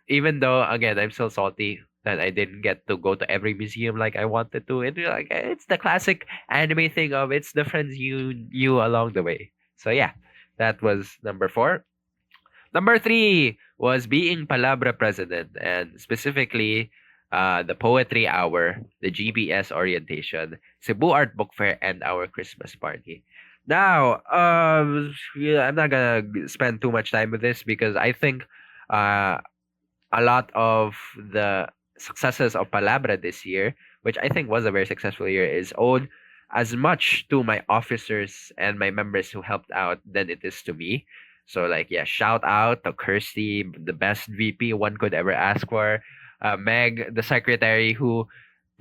even though again I'm still salty that I didn't get to go to every museum like I wanted to. It's the classic anime thing of it's the friends you knew along the way. So yeah, that was number 4. Number 3 was being Palabra president, and specifically the Poetry Hour, the GBS orientation, Cebu Art Book Fair, and our Christmas party. Now, yeah, I'm not gonna spend too much time with this because I think uh, a lot of the successes of Palabra this year, which I think was a very successful year, is owed as much to my officers and my members who helped out than it is to me. So like yeah, shout out to Kirsty, the best VP one could ever ask for. Meg, the secretary who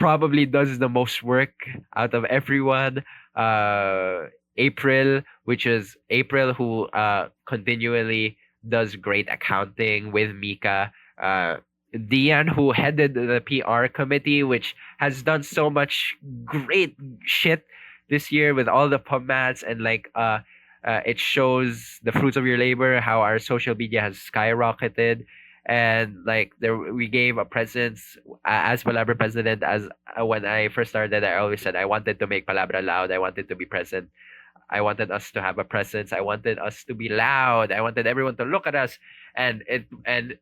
probably does the most work out of everyone. April, which is April who continually does great accounting with Mika. Dian, who headed the PR committee, which has done so much great shit this year with all the PubMats, and it shows the fruits of your labor, how our social media has skyrocketed. And like there, we gave a presence as Palabra president. As when I first started, I always said I wanted to make Palabra loud. I wanted to be present. I wanted us to have a presence. I wanted us to be loud. I wanted everyone to look at us, and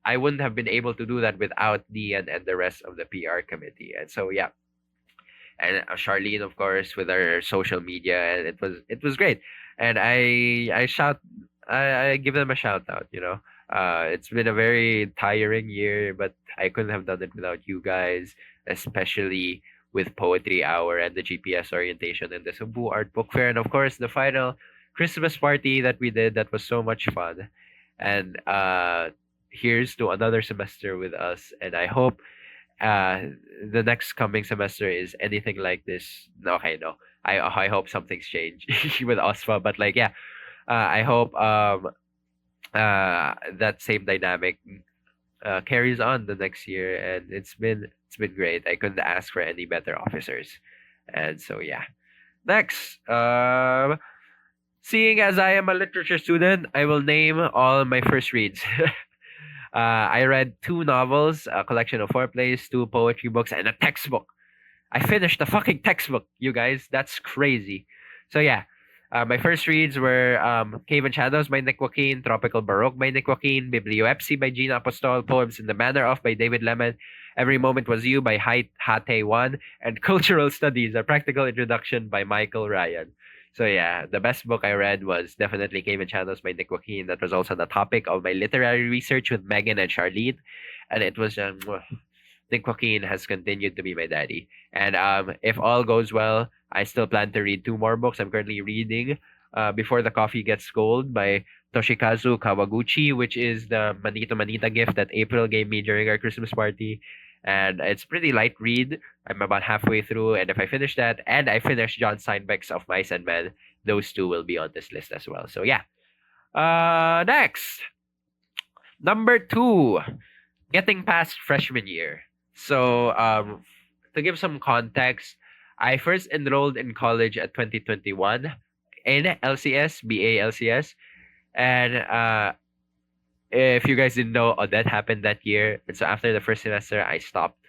I wouldn't have been able to do that without Dian and the rest of the PR committee. And so yeah, and Charlene, of course, with her social media, and it was great. And I give them a shout out. It's been a very tiring year, but I couldn't have done it without you guys, especially with Poetry Hour and the GPS orientation and the Cebu Art Book Fair, and of course the final Christmas party that we did. That was so much fun. And here's to another semester with us, and I hope the next coming semester is anything like this. No, okay, no. I hope something's changed with OSFA, but like yeah, I hope that same dynamic carries on the next year, and it's been great. I couldn't ask for any better officers, and so yeah. Next, seeing as I am a literature student, I will name all my first reads. I read 2 novels, a collection of 4 plays, 2 poetry books, and a textbook. I finished the fucking textbook, you guys. That's crazy. So yeah, my first reads were Cave and Shadows by Nick Joaquin, Tropical Baroque by Nick Joaquin, Biblioepsy by Gina Apostol, Poems in the Manner of by David Lemon, Every Moment Was You by Hate One, and Cultural Studies, A Practical Introduction by Michael Ryan. So yeah, the best book I read was definitely Cave and Shadows by Nick Joaquin. That was also the topic of my literary research with Megan and Charlene. And it was Nick Joaquin has continued to be my daddy. And if all goes well, I still plan to read 2 more books. I'm currently reading Before the Coffee Gets Cold by Toshikazu Kawaguchi, which is the Manito Manita gift that April gave me during our Christmas party. And it's pretty light read. I'm about halfway through, and if I finish that, and I finish John Steinbeck's Of Mice and Men, those 2 will be on this list as well. So yeah. Next, number 2, getting past freshman year. So to give some context, I first enrolled in college at 2021 in LCS, BA LCS. And if you guys didn't know, that happened that year. And so after the first semester, I stopped.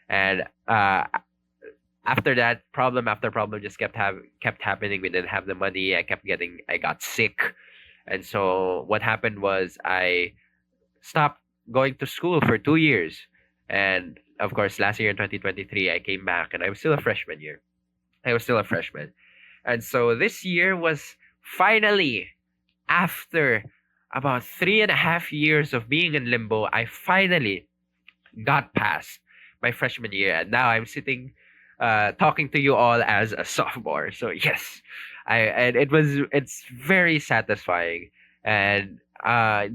And after that, problem after problem just kept happening. We didn't have the money. I got sick. And so what happened was I stopped going to school for 2 years. And of course, last year in 2023, I came back and I was still a freshman year. I was still a freshman. And so this year was finally, after about 3.5 years of being in limbo, I finally got past my freshman year. And now I'm sitting talking to you all as a sophomore. So yes, it's very satisfying. And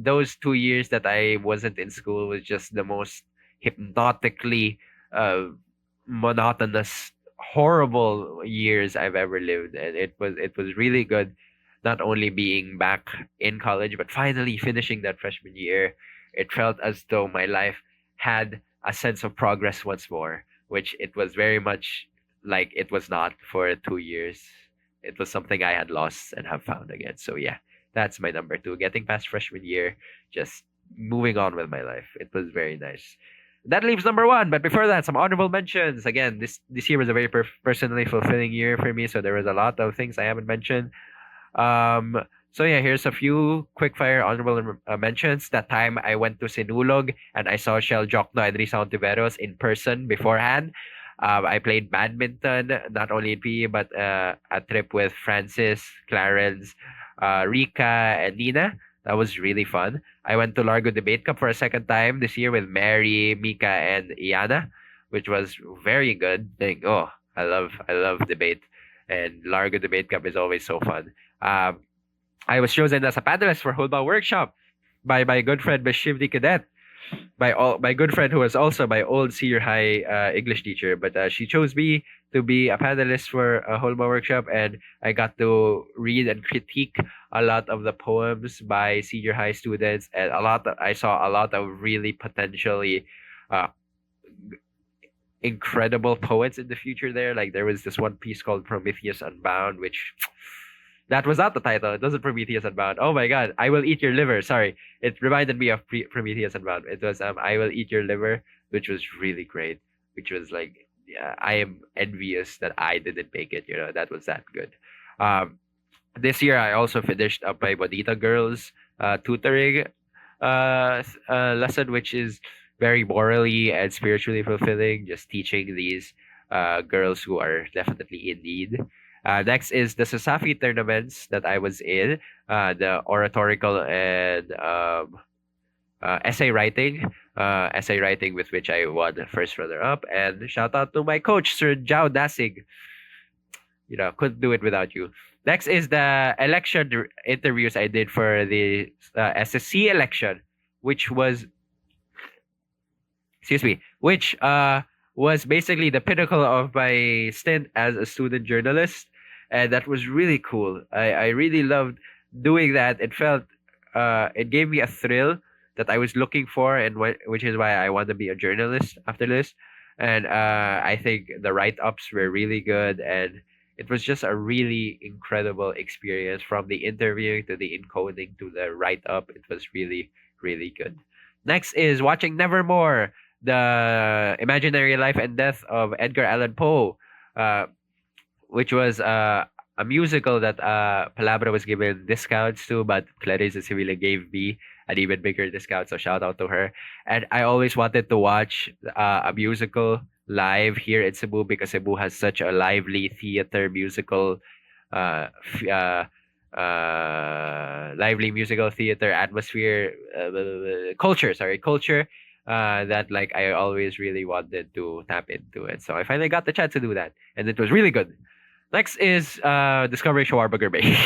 those 2 years that I wasn't in school was just the most hypnotically uh, monotonous, horrible years I've ever lived. And it was really good, not only being back in college, but finally finishing that freshman year. It felt as though my life had a sense of progress once more, which it was very much like it was not for 2 years. It was something I had lost and have found again. So yeah, that's my number two. Getting past freshman year, just moving on with my life. It was very nice. That leaves number one. But before that, some honorable mentions. Again, this year was a very personally fulfilling year for me. So there was a lot of things I haven't mentioned. Um, so yeah, here's a few quick-fire honorable mentions. That time I went to Sinulog and I saw Shell Jokno and Risa Ontiveros in person beforehand. I played badminton, not only in PE, but a trip with Francis, Clarence, Rika, and Nina. That was really fun. I went to Largo Debate Cup for a second time this year with Mary, Mika, and Iana, which was very good. I love debate, and Largo Debate Cup is always so fun. Um, I was chosen as a panelist for Hulma Workshop by my good friend Bashivdi Cadet, my good friend who was also my old senior high English teacher. But she chose me to be a panelist for a Hulma Workshop, and I got to read and critique a lot of the poems by senior high students, and I saw a lot of really potentially uh, incredible poets in the future there. Like there was this one piece called Prometheus Unbound, which that was not the title. It wasn't Prometheus Unbound. Oh my god, I will eat your liver. Sorry, it reminded me of Prometheus Unbound. It was I will eat your liver, which was really great. Which was like, yeah, I am envious that I didn't make it. That was that good. Um, this year I also finished up my Bonita Girls tutoring lesson, which is very morally and spiritually fulfilling. Just teaching these girls who are definitely in need. Next is the Sasafi tournaments that I was in, the oratorical and essay writing with which I won the first runner up. And shout out to my coach, Sir Jao Dasig. Couldn't do it without you. Next is the election interviews I did for the SSC election, which was, excuse me, which was basically the pinnacle of my stint as a student journalist, and that was really cool. I really loved doing that. It gave me a thrill that I was looking for, and which is why I want to be a journalist after this. And I think the write-ups were really good, and it was just a really incredible experience from the interviewing to the encoding to the write-up. It was really, really good. Next is watching Nevermore, the imaginary life and death of Edgar Allan Poe, which was a musical that Palabra was given discounts to, but Clarissa Sevilla gave me an even bigger discount. So shout out to her. And I always wanted to watch a musical live here in Cebu because Cebu has such a lively theater musical, lively musical theater atmosphere, culture. That like I always really wanted to tap into it. So I finally got the chance to do that, and it was really good. Next is discovering shawarma gourmet.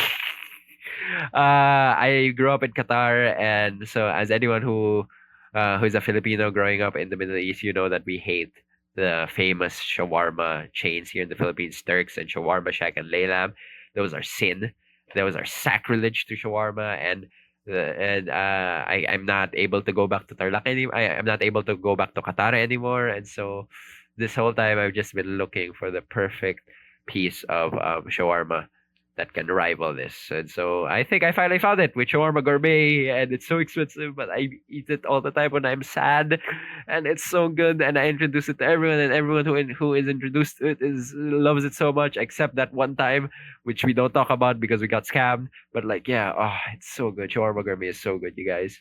I grew up in Qatar, and so as anyone who's a Filipino growing up in the Middle East, you know that we hate the famous shawarma chains here in the Philippines, Turks and Shawarma Shack and Laylam. Those are sin. Those are sacrilege to shawarma, I'm not able to go back to Tarlac anymore. I'm not able to go back to Qatar anymore, and so this whole time I've just been looking for the perfect piece of shawarma that can rival this. And so I think I finally found it with shawarma gourmet, and it's so expensive, but I eat it all the time when I'm sad, and it's so good. And I introduce it to everyone, and everyone who is introduced to it is loves it so much, except that one time, which we don't talk about because we got scammed. But like, yeah, oh, it's so good. Shawarma gourmet is so good, you guys.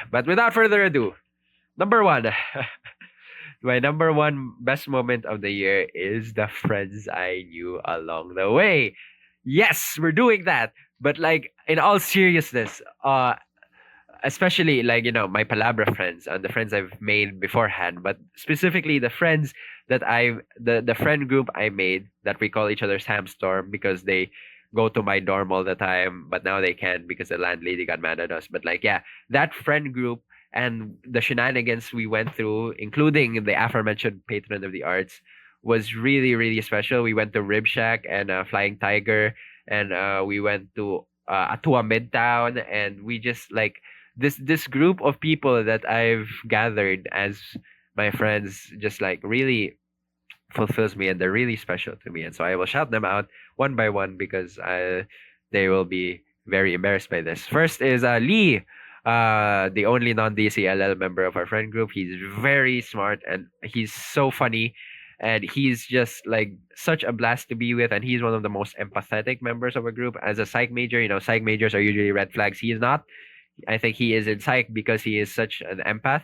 But without further ado, number one. My number one best moment of the year is the friends I knew along the way. Yes, we're doing that. But like in all seriousness, especially like my Palabra friends and the friends I've made beforehand, but specifically the friends that the friend group I made that we call each other Sam Storm because they go to my dorm all the time, but now they can't because the landlady got mad at us. But like yeah, that friend group and the shenanigans we went through, including the aforementioned patron of the arts, was really really special. We went to Rib Shack and Flying Tiger, and we went to Atua Midtown, and we just like this group of people that I've gathered as my friends just like really fulfills me, and they're really special to me. And so I will shout them out one by one because they will be very embarrassed by this. First is Lee, the only non-DCLL member of our friend group. He's very smart and he's so funny. And he's just like such a blast to be with. And he's one of the most empathetic members of a group. As a psych major, psych majors are usually red flags. He is not. I think he is in psych because he is such an empath.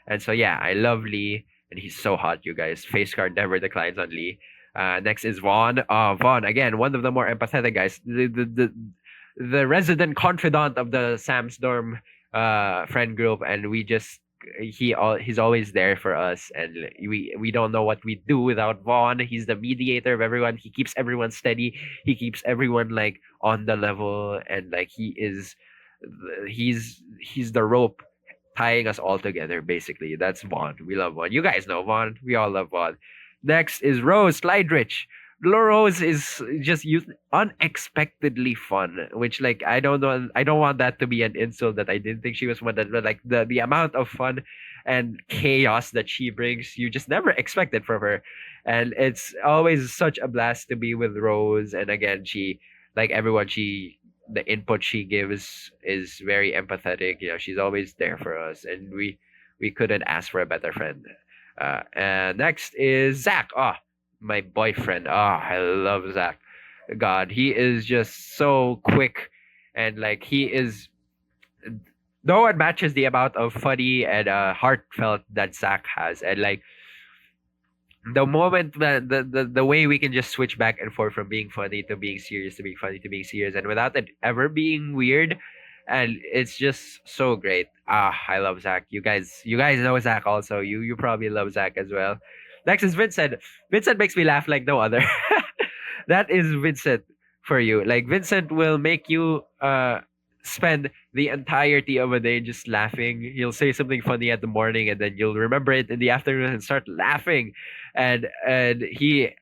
And so, yeah, I love Lee. And he's so hot, you guys. Face card never declines on Lee. Next is Vaughn. Vaughn, again, one of the more empathetic guys. The resident confidant of the Sam's Dorm friend group. And we just he's always there for us, and we don't know what we do without Vaughn. He's the mediator of everyone. He keeps everyone steady. He keeps everyone like on the level, and like he's the rope tying us all together. Basically, that's Vaughn. We love Vaughn. You guys know Vaughn. We all love Vaughn. Next is Rose Slidrich. Rose is just unexpectedly fun, which like I don't want that to be an insult that I didn't think she was fun, but like the amount of fun and chaos that she brings, you just never expect it from her. And it's always such a blast to be with Rose. And again, she like everyone, the input she gives is very empathetic. She's always there for us, and we couldn't ask for a better friend. And next is Zach. My boyfriend. I love Zach. God, he is just so quick, and like he is. No one matches the amount of funny and heartfelt that Zach has, and like the moment that the way we can just switch back and forth from being funny to being serious to being funny to being serious, and without it ever being weird, and it's just so great. I love Zach. You guys know Zach also. You probably love Zach as well. Next is Vincent. Vincent makes me laugh like no other. That is Vincent for you. Like Vincent will make you spend the entirety of a day just laughing. He'll say something funny at the morning, and then you'll remember it in the afternoon and start laughing. And he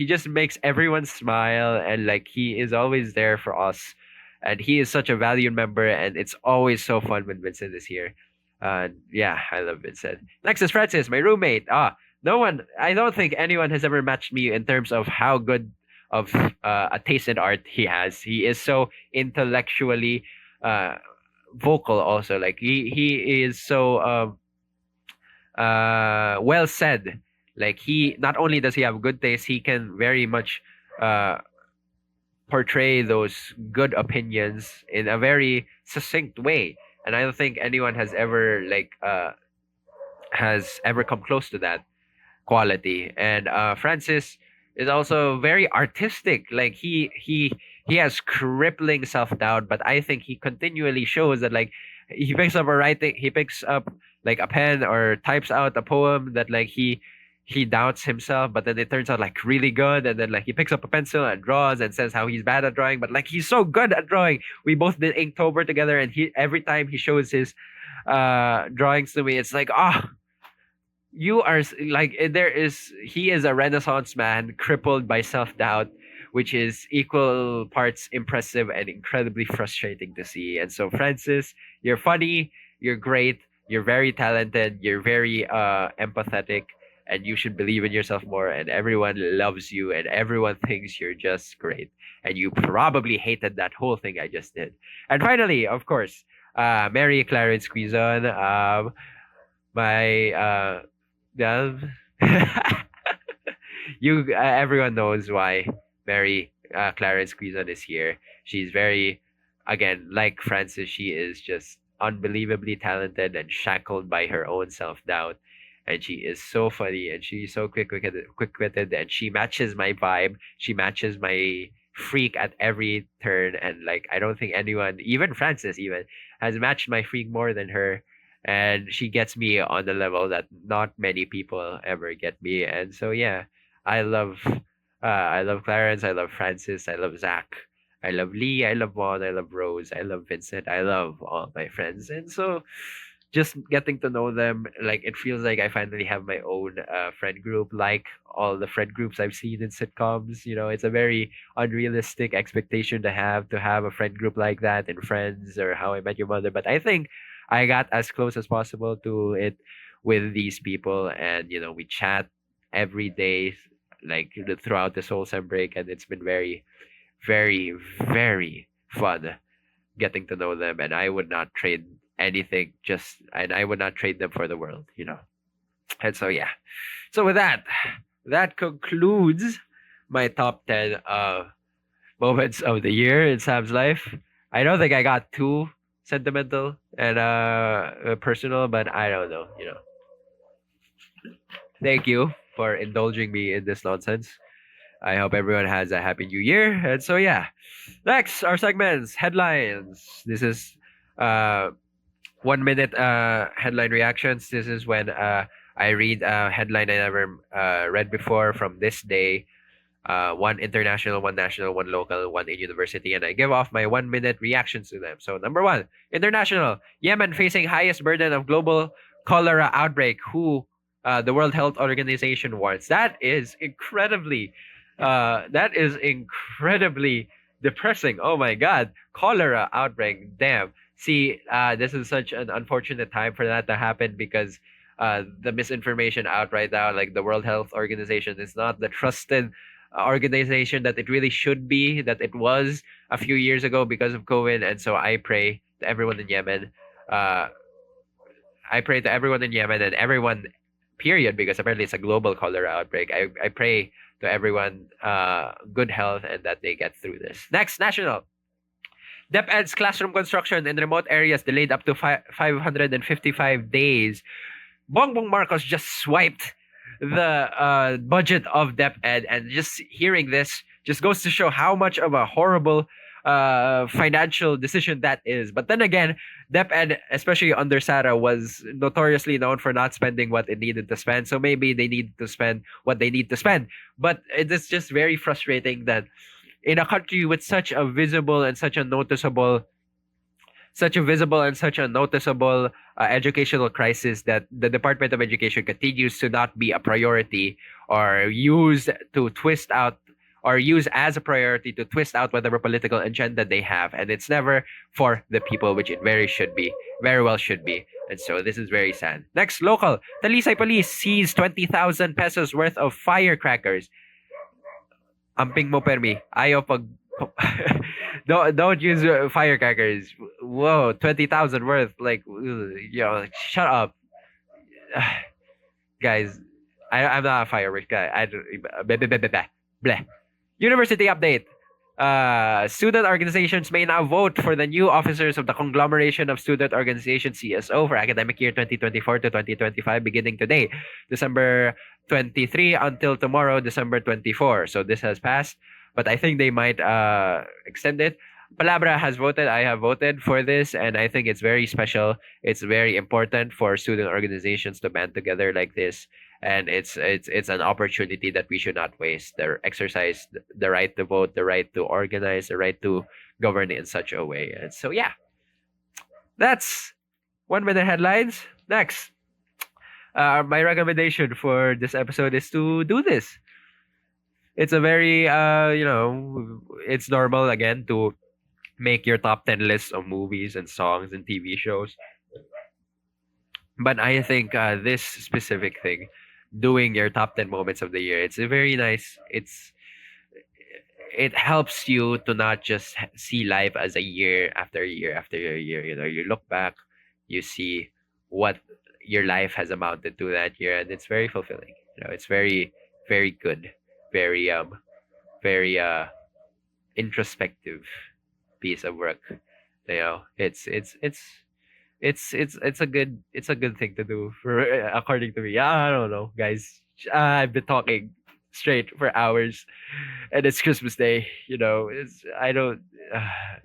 just makes everyone smile, and like he is always there for us. And he is such a valued member, and it's always so fun when Vincent is here. Yeah, I love Vincent. Next is Francis, my roommate. I don't think anyone has ever matched me in terms of how good of a taste in art he has. He is so intellectually vocal also. Like he is so well said. Like he not only does he have good taste, he can very much portray those good opinions in a very succinct way. And I don't think anyone has ever come close to that quality. And Francis is also very artistic. Like he has crippling self-doubt, but I think he continually shows that like he picks up like a pen or types out a poem that like he doubts himself, but then it turns out like really good. And then like he picks up a pencil and draws and says how he's bad at drawing, but like he's so good at drawing. We both did Inktober together, and every time he shows his drawings to me, it's like you are like he is a Renaissance man crippled by self-doubt, which is equal parts impressive and incredibly frustrating to see. And so Francis, you're funny, you're great, you're very talented, you're very empathetic, and you should believe in yourself more, and everyone loves you, and everyone thinks you're just great, and you probably hated that whole thing I just did. And finally, of course, Mary Clarence Quizon, my yeah, everyone knows why Mary Clarence Quizon is here. She's very, again, like Francis, she is just unbelievably talented and shackled by her own self doubt. And she is so funny and she's so quick witted, and she matches my vibe. She matches my freak at every turn. And like, I don't think anyone, even Francis, even has matched my freak more than her. And she gets me on the level that not many people ever get me. And so yeah, I love I love Clarence, I love Francis, I love Zach, I love Lee, I love Juan, I love Rose, I love Vincent, I love all my friends. And so just getting to know them, like it feels like I finally have my own friend group, like all the friend groups I've seen in sitcoms. You know, it's a very unrealistic expectation to have a friend group like that in Friends or How I Met Your Mother. But I think I got as close as possible to it with these people, and you know, we chat every day, like throughout this whole sem break, and it's been very, very, very fun getting to know them, and I would not trade anything and I would not trade them for the world, you know. And so yeah. So with that, that concludes my top 10 moments of the year in Sam's life. I don't think I got too sentimental and personal, but I don't know, you know. Thank you for indulging me in this nonsense. I hope everyone has a happy new year. And so yeah. Next, our segments, headlines. This is 1 minute headline reactions. This is when I read a headline I never read before from this day. One international, one national, one local, one in university, and I give off my 1 minute reactions to them. So number one, international. Yemen facing highest burden of global cholera outbreak. Who the World Health Organization warns. That is incredibly depressing. Oh my God, cholera outbreak. Damn. See, this is such an unfortunate time for that to happen because the misinformation out right now, like the World Health Organization, is not the trusted organization that it really should be, that it was a few years ago because of COVID. And so I pray to everyone in Yemen. I pray to everyone in Yemen and everyone, period, because apparently it's a global cholera outbreak. I pray to everyone good health and that they get through this. Next, national. DepEd's classroom construction in remote areas delayed up to 555 days. Bongbong Marcos just swiped the budget of DepEd, and just hearing this just goes to show how much of a horrible financial decision that is. But then again, DepEd, especially under Sara, was notoriously known for not spending what it needed to spend. So maybe they need to spend what they need to spend. But it is just very frustrating that in a country with such a visible and such a noticeable educational crisis, that the Department of Education continues to not be a priority, or use as a priority to twist out whatever political agenda they have, and it's never for the people, which it very well should be. And so this is very sad. Next, local. Talisay Police seized 20,000 pesos worth of firecrackers. Amping mo permi. Ayaw pag don't use firecrackers. Whoa, 20,000 worth. Like, shut up. Guys, I'm not a fireworks guy. I don't. Bleh. University update. Student organizations may now vote for the new officers of the conglomeration of student organization CSO for academic year 2024 to 2025 beginning today, December 23 until tomorrow, December 24. So this has passed, but I think they might extend it. Palabra has voted. I have voted for this, and I think it's very special. It's very important for student organizations to band together like this, and it's an opportunity that we should not waste. The exercise the right to vote, the right to organize, the right to govern in such a way. And so yeah, that's 1 minute headlines. Next, my recommendation for this episode is to do this. It's a very it's normal again to make your top 10 lists of movies and songs and TV shows. But I think this specific thing doing your top 10 moments of the year. It's a very nice. It helps you to not just see life as a year after year after year. You know, you look back, you see what your life has amounted to that year, and it's very fulfilling. You know, it's very good, very very introspective piece of work. You know, it's a good thing to do for according to me. Yeah, I don't know, guys. I've been talking straight for hours, and it's Christmas Day. You know, it's I don't.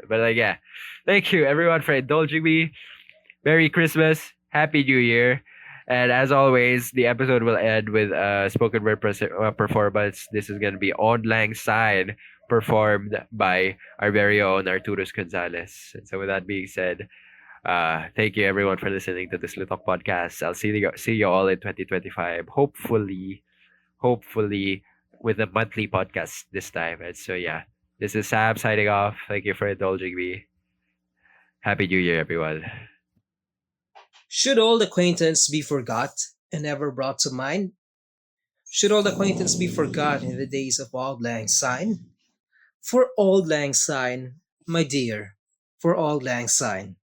But like, yeah, thank you everyone for indulging me. Merry Christmas, Happy New Year, and as always, the episode will end with a spoken word performance. This is gonna be On Lang Syne, performed by our very own Arturus Gonzalez. And so, with that being said, thank you everyone for listening to this Litok podcast. I'll see you all in 2025. Hopefully with a monthly podcast this time. And so yeah, this is Sam signing off. Thank you for indulging me. Happy New Year, everyone. Should old acquaintance be forgot and never brought to mind? Should old acquaintance be forgot in the days of auld lang syne? For auld lang syne, my dear, for auld lang syne,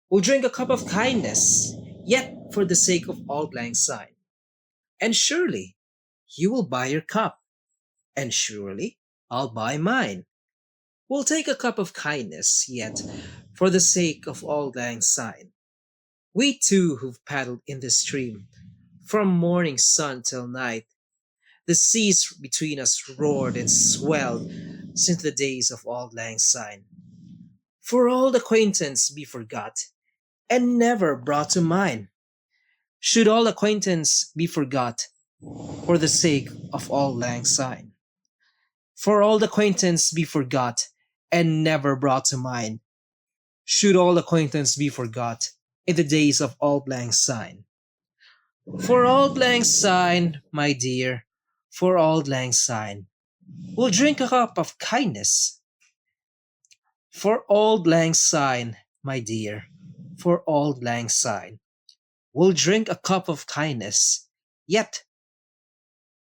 we'll drink a cup of kindness, yet for the sake of auld lang syne. And surely you will buy your cup, and surely I'll buy mine. We'll take a cup of kindness, yet for the sake of auld lang syne. We two who've paddled in the stream, from morning sun till night, the seas between us roared and swelled since the days of auld lang syne. For old acquaintance be forgot, and never brought to mind. Should all acquaintance be forgot, for the sake of auld lang syne. For old acquaintance be forgot, and never brought to mind. Should all acquaintance be forgot, in the days of auld lang syne. For auld lang syne, my dear, for auld lang syne, we'll drink a cup of kindness. For auld lang syne, my dear, for auld lang syne, we'll drink a cup of kindness. Yet,